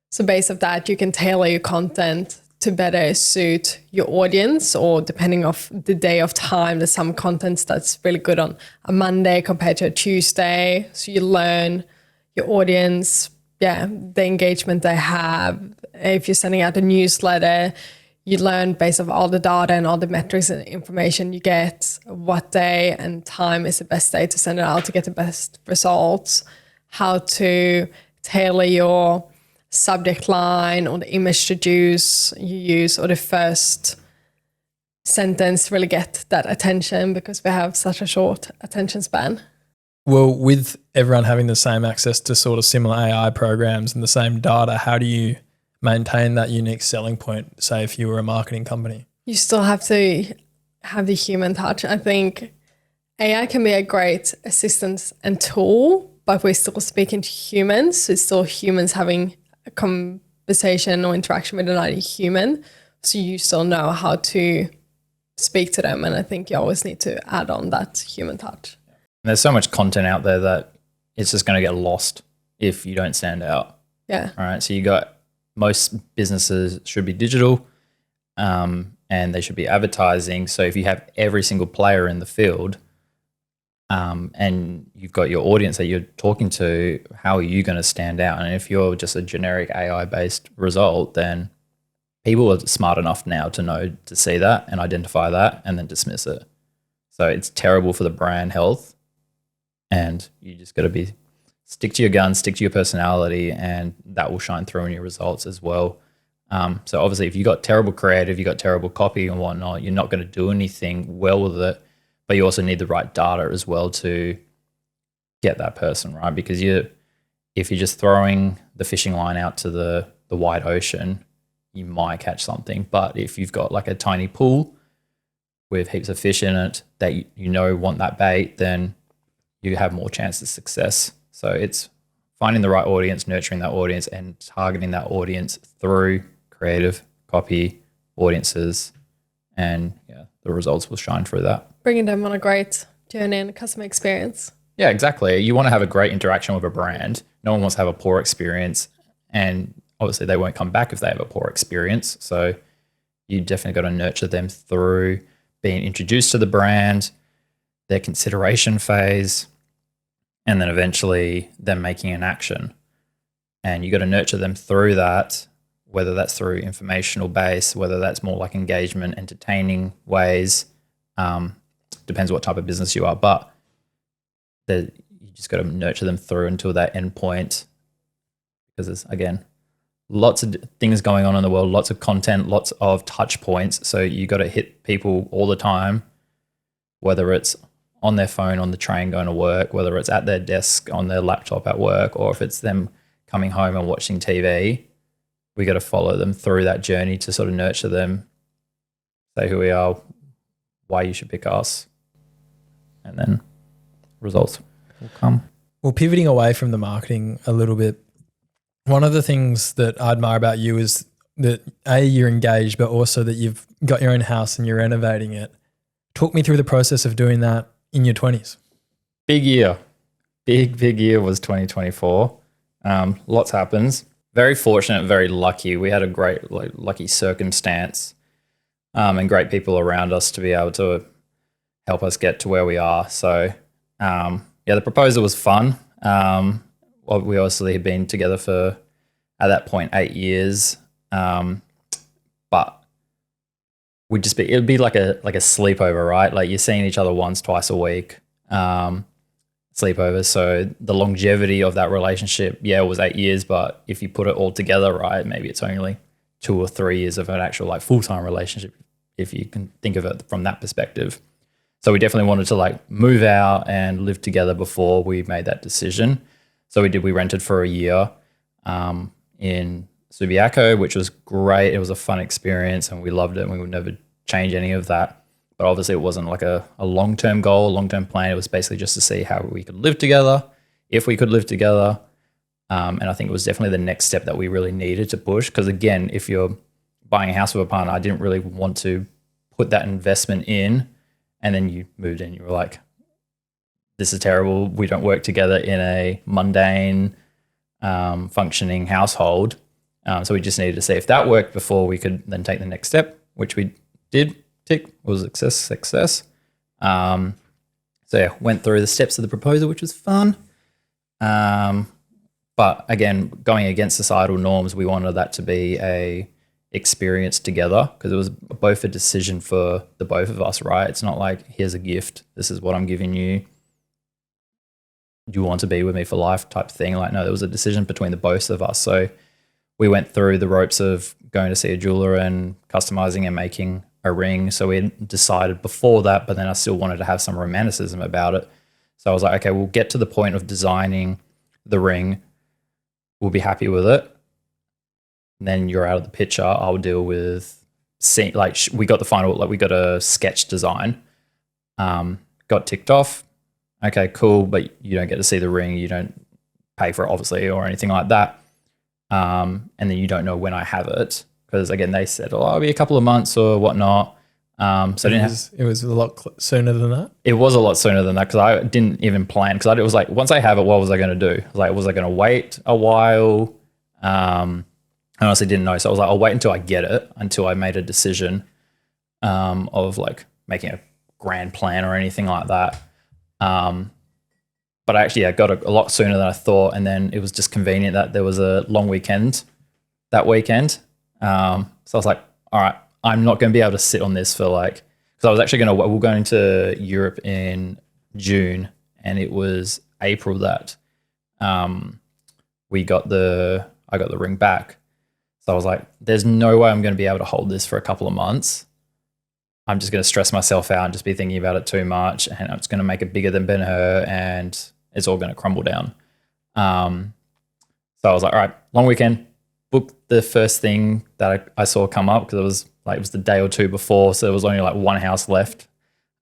So based off that, you can tailor your content to better suit your audience, or depending of the day of time, there's some contents that's really good on a Monday compared to a Tuesday. So you learn your audience, the engagement they have. If you're sending out a newsletter, you learn based off all the data and all the metrics and information you get, what day and time is the best day to send it out to get the best results, how to tailor your subject line or the image to you use, or the first sentence to really get that attention, because we have such a short attention span. Well, with everyone having the same access to sort of similar AI programs and the same data, how do you maintain that unique selling point, say if you were a marketing company? You still have to have the human touch. I think AI can be a great assistance and tool, but we're still speaking to humans. So it's still humans having a conversation or interaction with another human. So you still know how to speak to them. And I think you always need to add on that human touch. There's so much content out there that it's just going to get lost if you don't stand out. Yeah. All right. So you got, most businesses should be digital, and they should be advertising. So if you have every single player in the field, and you've got your audience that you're talking to, how are you going to stand out? And if you're just a generic AI-based result, then people are smart enough now to know to see that and identify that and then dismiss it. So it's terrible for the brand health, and you just got to stick to your guns, stick to your personality, and that will shine through in your results as well. So obviously if you got terrible creative, you got terrible copy and whatnot, you're not going to do anything well with it. But you also need the right data as well to get that person right, because if you're just throwing the fishing line out to the wide ocean, you might catch something. But if you've got like a tiny pool with heaps of fish in it that want that bait, then you have more chance of success. So it's finding the right audience, nurturing that audience, and targeting that audience through creative, copy, audiences, and the results will shine through that. Bringing them on a great journey and customer experience. Yeah, exactly. You want to have a great interaction with a brand. No one wants to have a poor experience, and obviously they won't come back if they have a poor experience. So you definitely got to nurture them through being introduced to the brand, their consideration phase, and then eventually them making an action. And you got to nurture them through that, whether that's through informational base, whether that's more like engagement, entertaining ways. Depends what type of business you are, but you just got to nurture them through until that end point, because there's, again, lots of things going on in the world, lots of content, lots of touch points. So you got to hit people all the time, whether it's on their phone, on the train going to work, whether it's at their desk, on their laptop at work, or if it's them coming home and watching TV. We got to follow them through that journey to sort of nurture them, say who we are, why you should pick us, and then results will come. Well, pivoting away from the marketing a little bit, one of the things that I admire about you is that you're engaged, but also that you've got your own house and you're renovating it. Talk me through the process of doing that in your 20s. Big year. Big year was 2024. Lots happens. Very fortunate, very lucky. We had a great, lucky circumstance, and great people around us to be able to help us get to where we are. So, the proposal was fun. we obviously had been together for, at that point, 8 years. But it'd be like a sleepover, right? Like you're seeing each other once, twice a week, sleepover. So the longevity of that relationship, it was 8 years, but if you put it all together, right, maybe it's only 2 or 3 years of an actual like full-time relationship, if you can think of it from that perspective. So we definitely wanted to like move out and live together before we made that decision. So we rented for a year in Subiaco, which was great. It was a fun experience and we loved it and we would never change any of that. But obviously it wasn't like a long-term goal, a long-term plan. It was basically just to see how we could live together, if we could live together. And I think it was definitely the next step that we really needed to push. Because again, if you're buying a house with a partner, I didn't really want to put that investment in and then you moved in. You were like, this is terrible. We don't work together in a mundane, functioning household. So we just needed to see if that worked before we could then take the next step, which we did. Tick, was success. So yeah, went through the steps of the proposal, which was fun. But again, going against societal norms, we wanted that to be a experience together because it was both a decision for the both of us, right? It's not like, here's a gift, this is what I'm giving you, do you want to be with me for life type thing. Like, no, there was a decision between the both of us. So we went through the ropes of going to see a jeweler and customizing and making a ring. So we had decided before that, but then I still wanted to have some romanticism about it. So I was like, okay, we'll get to the point of designing the ring, we'll be happy with it, and then you're out of the picture. I'll deal with we got the final, like we got a sketch design, got ticked off. Okay, cool, but you don't get to see the ring. You don't pay for it, obviously, or anything like that. And then you don't know when I have it because, again, they said, oh, it'll be a couple of months or whatnot. So it was a lot sooner than that. It was a lot sooner than that because I didn't even plan because it was like, once I have it, what was I going to do? Was I going to wait a while? I honestly didn't know. So I was like, I'll wait until I get it, until I made a decision of like making a grand plan or anything like that. But I actually got a lot sooner than I thought. And then it was just convenient that there was a long weekend that weekend. So I was like, all right, I'm not going to be able to sit on this for like, because I was actually we're going to Europe in June and it was April that I got the ring back. So I was like, there's no way I'm going to be able to hold this for a couple of months. I'm just going to stress myself out and just be thinking about it too much. And it's going to make it bigger than Ben-Hur and it's all going to crumble down. So I was like, all right, long weekend, booked the first thing that I saw come up because it was the day or two before. So there was only like one house left.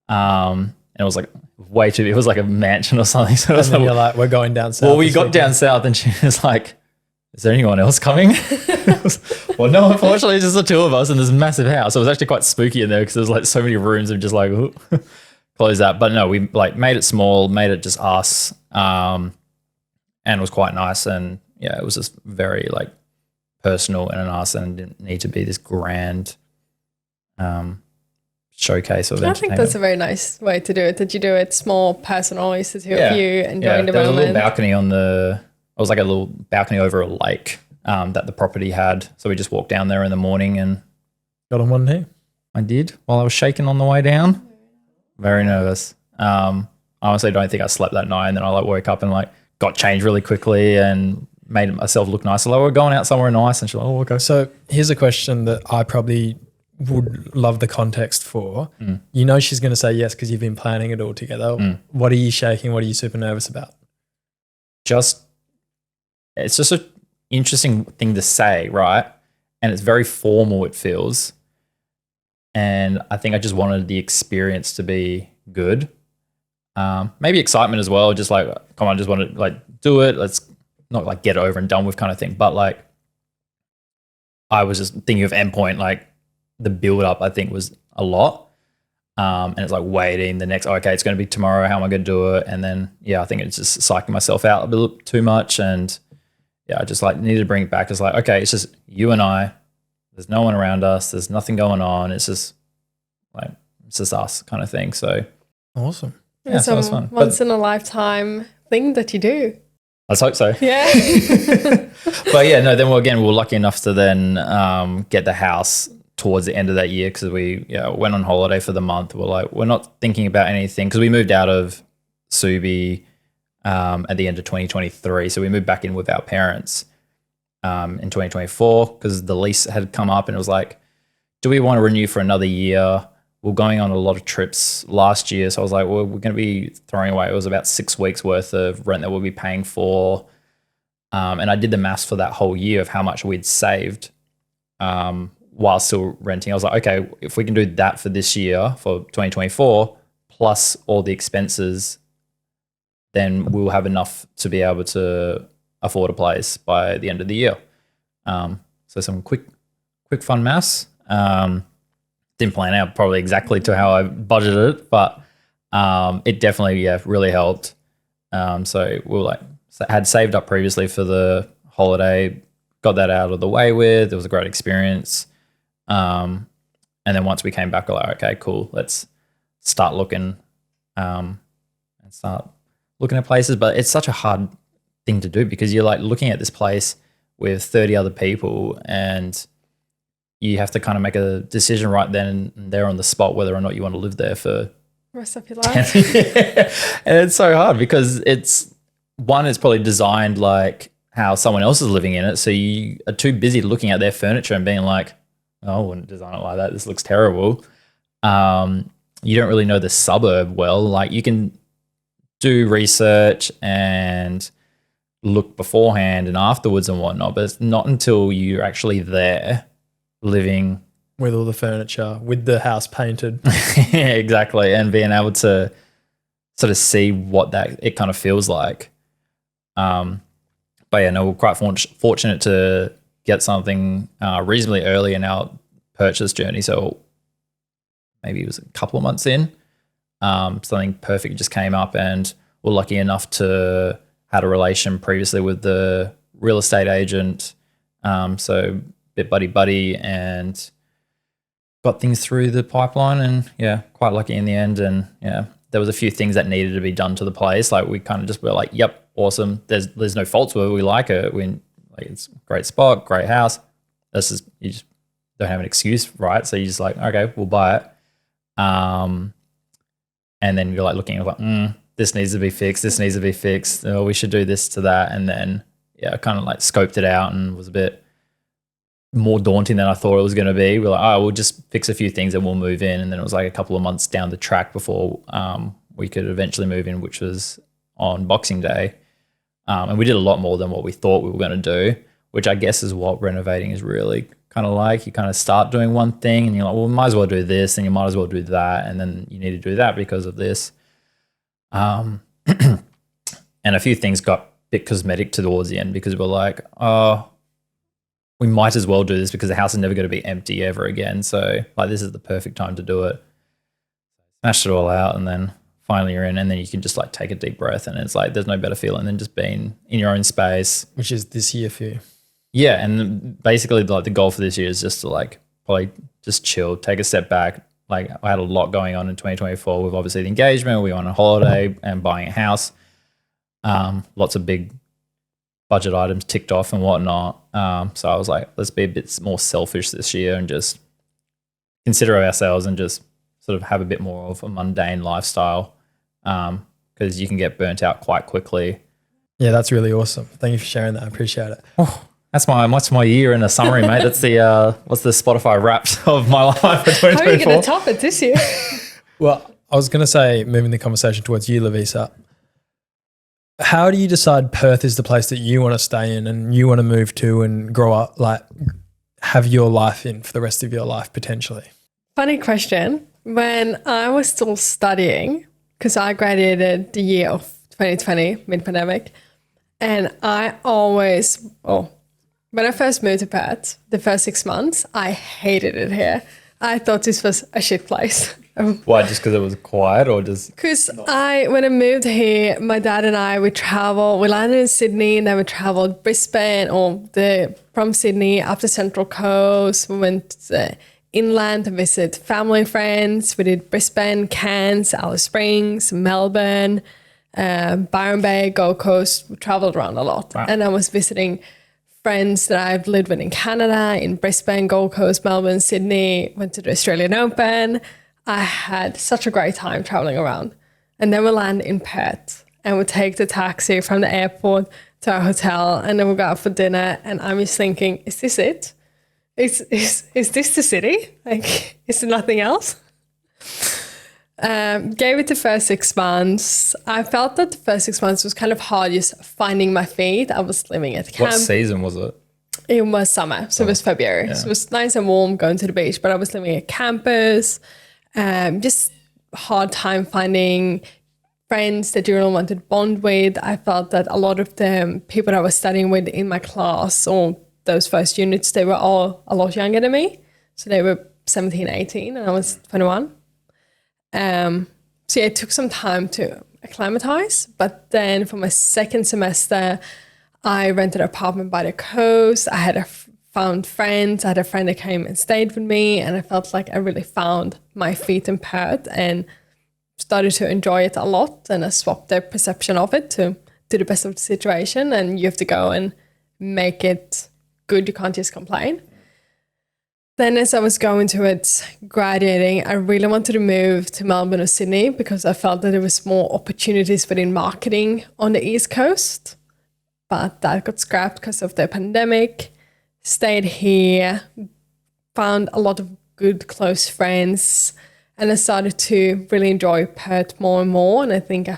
And it was like it was like a mansion or something. So and then you're like, we're going down south. Well, we got down south and she was like, is there anyone else coming? Well, no, unfortunately, it's just the two of us in this massive house. So it was actually quite spooky in there because there was like so many rooms of just like, close that. But no, we like made it small, made it just us, and it was quite nice. And yeah, it was just very like personal and nice and didn't need to be this grand showcase of entertainment. I think that's a very nice way to do it. Did you do it small, personal, just the two of you enjoying the moment? There was a little balcony it was like a little balcony over a lake that the property had. So we just walked down there in the morning and got on one knee. I did while I was shaking on the way down. Very nervous. I honestly don't think I slept that night. And then I like woke up and like got changed really quickly and made myself look nice. So like, we're going out somewhere nice. And she's like, oh, okay. So here's a question that I probably would love the context for. You know she's going to say yes because you've been planning it all together. What are you shaking? What are you super nervous about? It's just an interesting thing to say, right? And it's very formal, it feels. And I think I just wanted the experience to be good. Maybe excitement as well. Just like, come on, I just want to like do it. Let's not like get it over and done with kind of thing. But like, I was just thinking of endpoint, like the build up, I think was a lot. And it's like waiting the next, okay, it's going to be tomorrow. How am I going to do it? And then, I think it's just psyching myself out a bit too much. And I just like needed to bring it back. It's like, okay, it's just you and I. There's no one around us. There's nothing going on. It's just like, it's just us kind of thing. So awesome. Yeah, so it was fun. Once in a lifetime thing that you do. Let's hope so. Yeah. But yeah, no, then we're lucky enough to then get the house towards the end of that year because we went on holiday for the month. We're not thinking about anything because we moved out of Subi at the end of 2023. So we moved back in with our parents in 2024 because the lease had come up and it was like, do we want to renew for another year? We're going on a lot of trips last year. So I was like, well, we're going to be throwing away. It was about 6 weeks worth of rent that we'll be paying for. And I did the maths for that whole year of how much we'd saved while still renting. I was like, okay, if we can do that for this year, for 2024, plus all the expenses, then we'll have enough to be able to afford a place by the end of the year. So some quick fun maths. Didn't plan out probably exactly to how I budgeted it, but it definitely really helped. So we were had saved up previously for the holiday, got that out of the way with. It was a great experience. And then once we came back, we're like, okay, cool, let's start looking at places. But it's such a hard thing to do because you're like looking at this place with 30 other people and you have to kind of make a decision right then and there on the spot whether or not you want to live there for rest of your life. And it's so hard because it's probably designed like how someone else is living in it. So you are too busy looking at their furniture and being like, oh, I wouldn't design it like that. This looks terrible. You don't really know the suburb well. Like you can do research and look beforehand and afterwards and whatnot, but it's not until you're actually there living with all the furniture, with the house painted. Yeah, exactly. And being able to sort of see what it kind of feels like. But yeah, no, we're quite fortunate to get something reasonably early in our purchase journey. So maybe it was a couple of months in, something perfect just came up and we're lucky enough to had a relation previously with the real estate agent. So bit buddy and got things through the pipeline and yeah, quite lucky in the end. And yeah, there was a few things that needed to be done to the place. Like we kind of just were like, yep, awesome. There's no faults with it. We like it. It's a great spot, great house. You just don't have an excuse, right? So you're just like, okay, we'll buy it. And then you're like looking at like, this needs to be fixed. This needs to be fixed. Oh, we should do this to that. And then yeah, I kind of like scoped it out and was a bit more daunting than I thought it was going to be. We're like, oh, we'll just fix a few things and we'll move in. And then it was like a couple of months down the track before we could eventually move in, which was on Boxing Day. And we did a lot more than what we thought we were going to do, which I guess is what renovating is really kind of like. You kind of start doing one thing and you're like, well, we might as well do this and you might as well do that. And then you need to do that because of this. And a few things got a bit cosmetic towards the end because we're like, oh, we might as well do this because the house is never going to be empty ever again. So like this is the perfect time to do it. Smashed it all out and then finally you're in and then you can just like take a deep breath and it's like there's no better feeling than just being in your own space. Which is this year for you. Yeah, and basically like the goal for this year is just to like probably just chill, take a step back. Like I had a lot going on in 2024 with obviously the engagement, we were on a holiday and buying a house. Lots of big budget items ticked off and whatnot. So I was like, let's be a bit more selfish this year and just consider ourselves and just sort of have a bit more of a mundane lifestyle because you can get burnt out quite quickly. Yeah, that's really awesome. Thank you for sharing that. I appreciate it. Oh, that's my year in a summary, mate. That's the what's the Spotify Wrapped of my life for 2024. How are you going to top it this year? Well, I was going to say, moving the conversation towards you, Lavisa, how do you decide Perth is the place that you want to stay in and you want to move to and grow up, like have your life in for the rest of your life potentially? Funny question. When I was still studying, because I graduated the year of 2020, mid-pandemic, and I always, when I first moved to Perth, the first 6 months, I hated it here. I thought this was a shit place. Why? Just because it was quiet or just? Because when I moved here, my dad and I would travel. We landed in Sydney and then we traveled Brisbane from Sydney up to Central Coast. We went inland to visit family and friends. We did Brisbane, Cairns, Alice Springs, Melbourne. Byron Bay, Gold Coast. We traveled around a lot. Wow. And I was visiting friends that I've lived with in Canada, in Brisbane, Gold Coast, Melbourne, Sydney, went to the Australian Open. I had such a great time traveling around. And then we land in Perth and we take the taxi from the airport to our hotel, and then we go out for dinner. And I'm just thinking, is this it? Is this the city? Like, is there nothing else? Gave it the first 6 months. I felt that the first 6 months was kind of hard, just finding my feet. I was living at camp. What season was it? It was summer, so it was February. Yeah. So it was nice and warm going to the beach, but I was living at campus. Just hard time finding friends that you really wanted to bond with. I felt that a lot of the people that I was studying with in my class or those first units, they were all a lot younger than me. So they were 17, 18, and I was 21. So yeah, it took some time to acclimatize. But then for my second semester, I rented an apartment by the coast. I had found friends. I had a friend that came and stayed with me, and I felt like I really found my feet in Perth and started to enjoy it a lot. And I swapped the perception of it to do the best of the situation, and you have to go and make it good. You can't just complain. Then as I was going to it, graduating, I really wanted to move to Melbourne or Sydney because I felt that there was more opportunities within marketing on the East Coast. But that got scrapped because of the pandemic. Stayed here, found a lot of good close friends, and I started to really enjoy Perth more and more. And I think I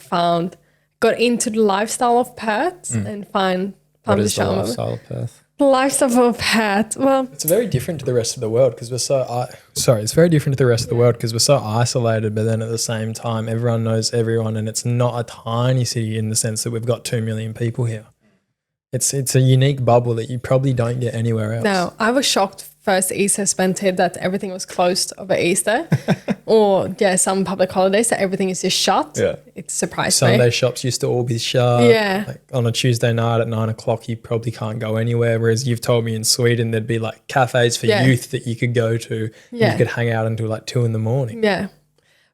got into the lifestyle of Perth and found What the is the charm of it. lifestyle of Perth? The lifestyle of Perth, well, It's very different to the rest of the world because it's very different to the rest of the world because we're so isolated, but then at the same time, everyone knows everyone, and it's not a tiny city in the sense that we've got 2 million people here. It's a unique bubble that you probably don't get anywhere else. no, I was shocked first Easter spent here that everything was closed over Easter or some public holidays that everything is just shut. Yeah. It surprised Sunday me. shops used to all be shut. Yeah. Like on a Tuesday night at 9 o'clock, you probably can't go anywhere. Whereas you've told me in Sweden, there'd be like cafes for Yeah. youth that you could go to. Yeah. You could hang out until like 2 a.m. Yeah.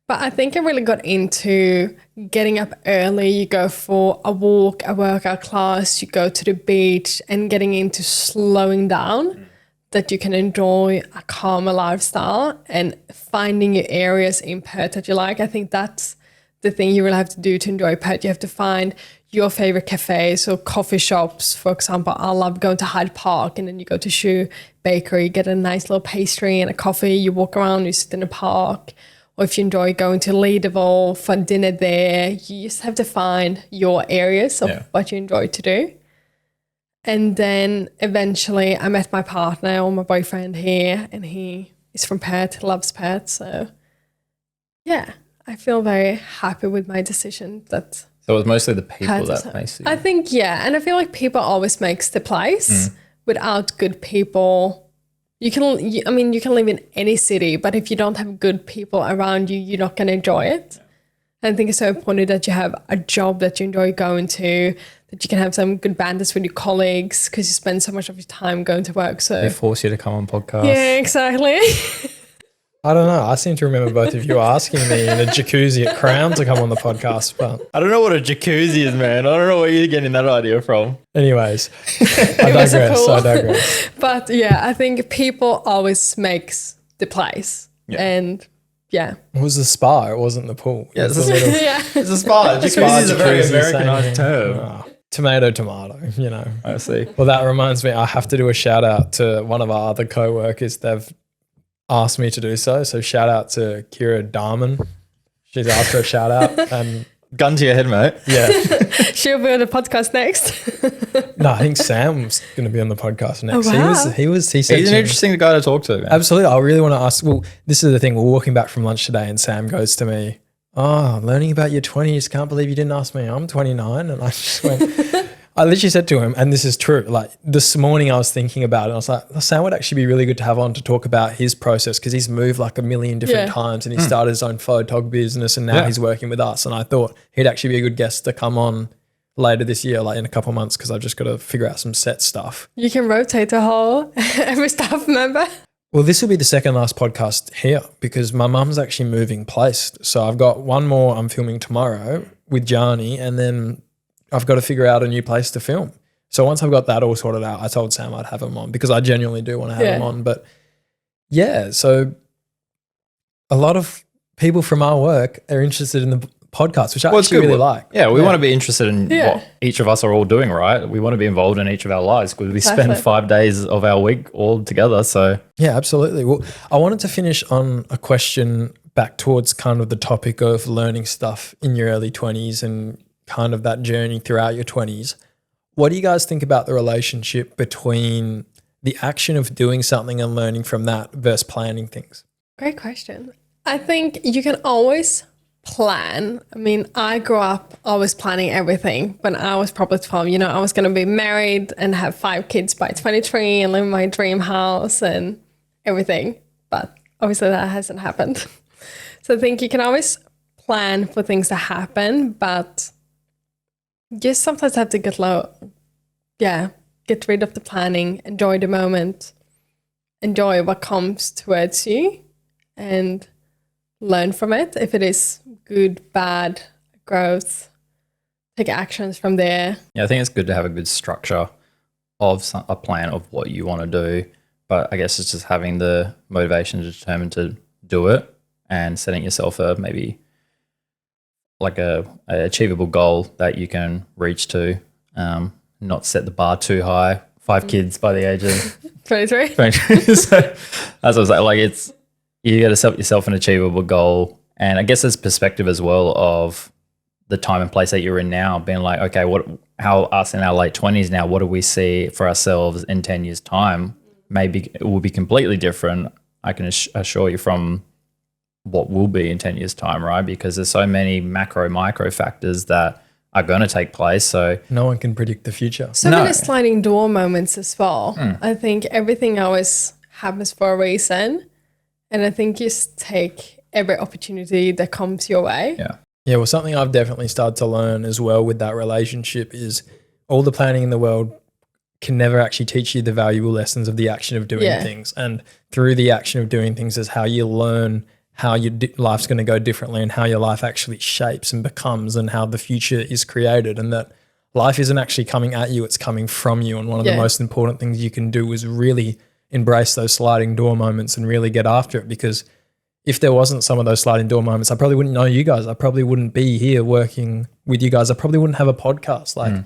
But I think I really got into getting up early. You go for a walk, a workout class, you go to the beach, and getting into slowing down that you can enjoy a calmer lifestyle and finding your areas in Perth that you like. I think that's the thing you really have to do to enjoy Perth. You have to find your favorite cafes or coffee shops. For example, I love going to Hyde Park, and then you go to Shoe Bakery, get a nice little pastry and a coffee. You walk around, you sit in the park. Or if you enjoy going to Leadville for dinner there, you just have to find your areas of what you enjoy to do. And then eventually I met my partner or my boyfriend here, and he is from Perth, loves Perth. So yeah, I feel very happy with my decision that So it was mostly the people Perth is that home. makes you. I think, and I feel like people always makes the place. Without good people, you can live in any city, but if you don't have good people around you, you're not going to enjoy it. I think it's so important that you have a job that you enjoy going to, that you can have some good bandits with your colleagues because you spend so much of your time going to work. So They force you to come on podcasts. yeah, exactly. I don't know. I seem to remember both of you asking me in a jacuzzi at Crown to come on the podcast. But I don't know what a jacuzzi is, man. I don't know where you're getting that idea from. anyways, It was a pool. I digress. But yeah, I think people always makes the place. Yeah. And yeah. It was the spa. It wasn't the pool. Yeah, It was a little Yeah. It's a spa. Jacuzzi is a very jacuzzi, Americanized same term. thing. Oh, tomato, you know. I see. Well, that reminds me, I have to do a shout out to one of our other co-workers. They've asked me to do so. So shout out to Kira Darman. She's asked for a shout out. And Gun to your head, mate. yeah, She'll be on the podcast next. no, I think Sam's going to be on the podcast next. Oh, wow. He said He's an to me- interesting guy to talk to, man. Absolutely. I really want to ask. Well, this is the thing. We're walking back from lunch today, and Sam goes to me, "Oh, learning about your 20s. Can't believe you didn't ask me. I'm 29." And I just went, I literally said to him, and this is true. Like this morning, I was thinking about it. And I was like, Sam would actually be really good to have on to talk about his process because he's moved like a million different times, and he started his own photog business, and now he's working with us. And I thought he'd actually be a good guest to come on later this year, like in a couple of months, because I've just got to figure out some set stuff. You can rotate a whole every staff member. Well, this will be the second last podcast here because my mum's actually moving place. So I've got one more I'm filming tomorrow with Jani, and then I've got to figure out a new place to film. So once I've got that all sorted out, I told Sam I'd have him on because I genuinely do want to have him on. But yeah, so a lot of people from our work are interested in the podcast, which I actually really like. Yeah, we want to be interested in what each of us are all doing, right? We want to be involved in each of our lives because we spend 5 days of our week all together. So yeah, absolutely. Well, I wanted to finish on a question back towards kind of the topic of learning stuff in your early 20s and kind of that journey throughout your 20s. What do you guys think about the relationship between the action of doing something and learning from that versus planning things? Great question. I think you can always plan. I mean, I grew up always planning everything. When I was probably 12, I was going to be married and have 5 kids by 23 and live in my dream house and everything. But obviously that hasn't happened. So I think you can always plan for things to happen, but you sometimes have to get rid of the planning, enjoy the moment, enjoy what comes towards you, and learn from it. If it is good, bad, growth, take actions from there. Yeah, I think it's good to have a good structure of a plan of what you want to do. But I guess it's just having the motivation to determine to do it and setting yourself maybe like a achievable goal that you can reach to, not set the bar too high. 5 kids by the age of 23. So as I was like you got to set yourself an achievable goal. And I guess there's perspective as well of the time and place that you're in now, being like, okay, how us in our late 20s now, what do we see for ourselves in 10 years time? Maybe it will be completely different. I can assure you from what will be in 10 years time, right? Because there's so many micro factors that are going to take place. So no one can predict the future. So many sliding door moments as well. I think everything always happens for a reason. And I think you just take every opportunity that comes your way. Yeah, well, something I've definitely started to learn as well with that relationship is all the planning in the world can never actually teach you the valuable lessons of the action of doing things. And through the action of doing things is how you learn how your life's going to go differently and how your life actually shapes and becomes and how the future is created, and that life isn't actually coming at you, it's coming from you. And one of the most important things you can do is really embrace those sliding door moments and really get after it, because if there wasn't some of those sliding door moments, I probably wouldn't know you guys. I probably wouldn't be here working with you guys. I probably wouldn't have a podcast. Like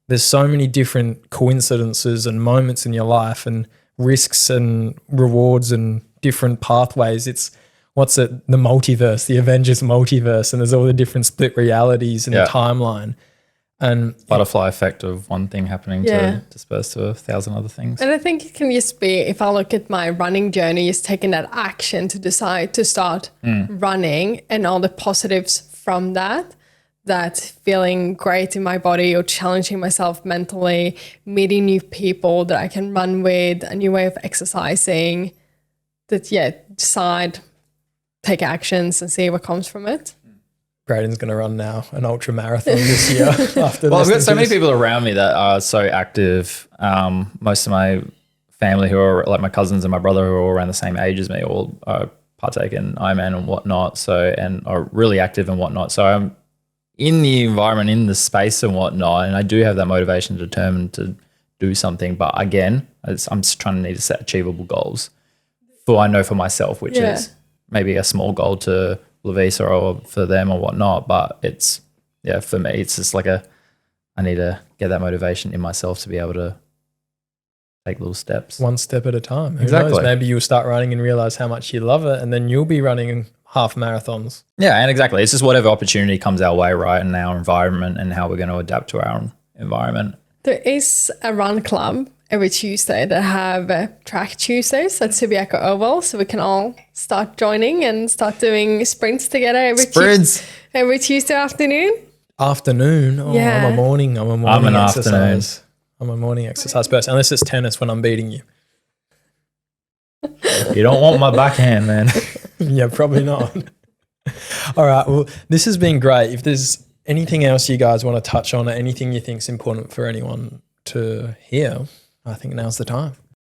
there's so many different coincidences and moments in your life and risks and rewards and different pathways. It's the multiverse, the Avengers multiverse, and there's all the different split realities in the timeline. And butterfly effect of one thing happening to disperse to 1,000 other things. And I think it can just be, if I look at my running journey, is taking that action to decide to start running and all the positives from that feeling great in my body or challenging myself mentally, meeting new people that I can run with, a new way of exercising, decide, take actions and see what comes from it. Braden's going to run now an ultra marathon this year. After I've got so many people around me that are so active. Most of my family who are like my cousins and my brother who are all around the same age as me all partake in Ironman and whatnot. So, and are really active and whatnot. So I'm in the environment, in the space and whatnot. And I do have that motivation determined to do something. But again, I'm just trying to need to set achievable goals I know for myself, which is maybe a small goal to Lavisa or for them or whatnot, but it's for me it's just like I need to get that motivation in myself to be able to take little steps, one step at a time. Who knows? Maybe you'll start running and realize how much you love it, and then you'll be running half marathons. And exactly, it's just whatever opportunity comes our way, right, in our environment and how we're going to adapt to our own environment. There is a run club every Tuesday that have track Tuesdays at Subiaco Oval, so we can all start joining and start doing sprints together every Tuesday afternoon. Afternoon? Oh, yeah. I'm a morning exercise. Afternoon. I'm a morning exercise person, unless it's tennis when I'm beating you. You don't want my backhand, man. Yeah, probably not. All right, well, this has been great. If there's anything else you guys want to touch on or anything you think is important for anyone to hear, I think now's the time.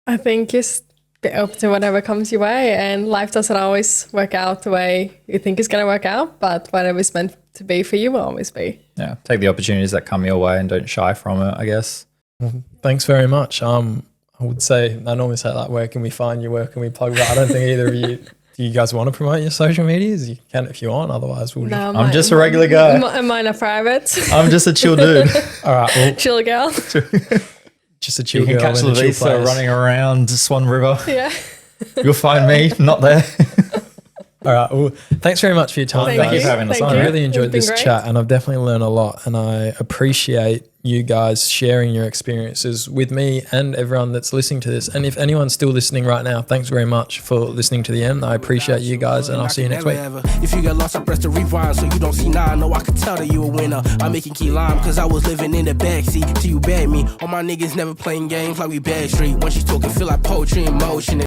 I think just be open to whatever comes your way. And life doesn't always work out the way you think it's going to work out, but whatever is meant to be for you will always be. Yeah, take the opportunities that come your way and don't shy from it, I guess. Thanks very much. I would say, I normally say like, where can we find you? Where can we plug? But I don't think either of you, do you guys want to promote your social medias? You can if you want. Otherwise, we'll No, I'm just a regular guy. Mine are private. I'm just a chill dude. all right. Well, Chill girl. just a chill You can girl catch in a chill Lavisa place. running around Swan River. Yeah. You'll find me, not there. All right. Well, thanks very much for your time, Thank guys. you for having us Thank on. I you. really enjoyed It's been this great. chat, and I've definitely learned a lot. And I appreciate you guys sharing your experiences with me and everyone that's listening to this. And if anyone's still listening right now, thanks very much for listening to the end. I appreciate you guys, and I'll see you next week. If you get lost, I press the rewind so you don't see now. I know I can tell that you a winner. I'm making key lime cause I was living in the backseat till you bagged me. All my niggas never playing games like we Backstreet. When she's talking, feel like poetry in motion.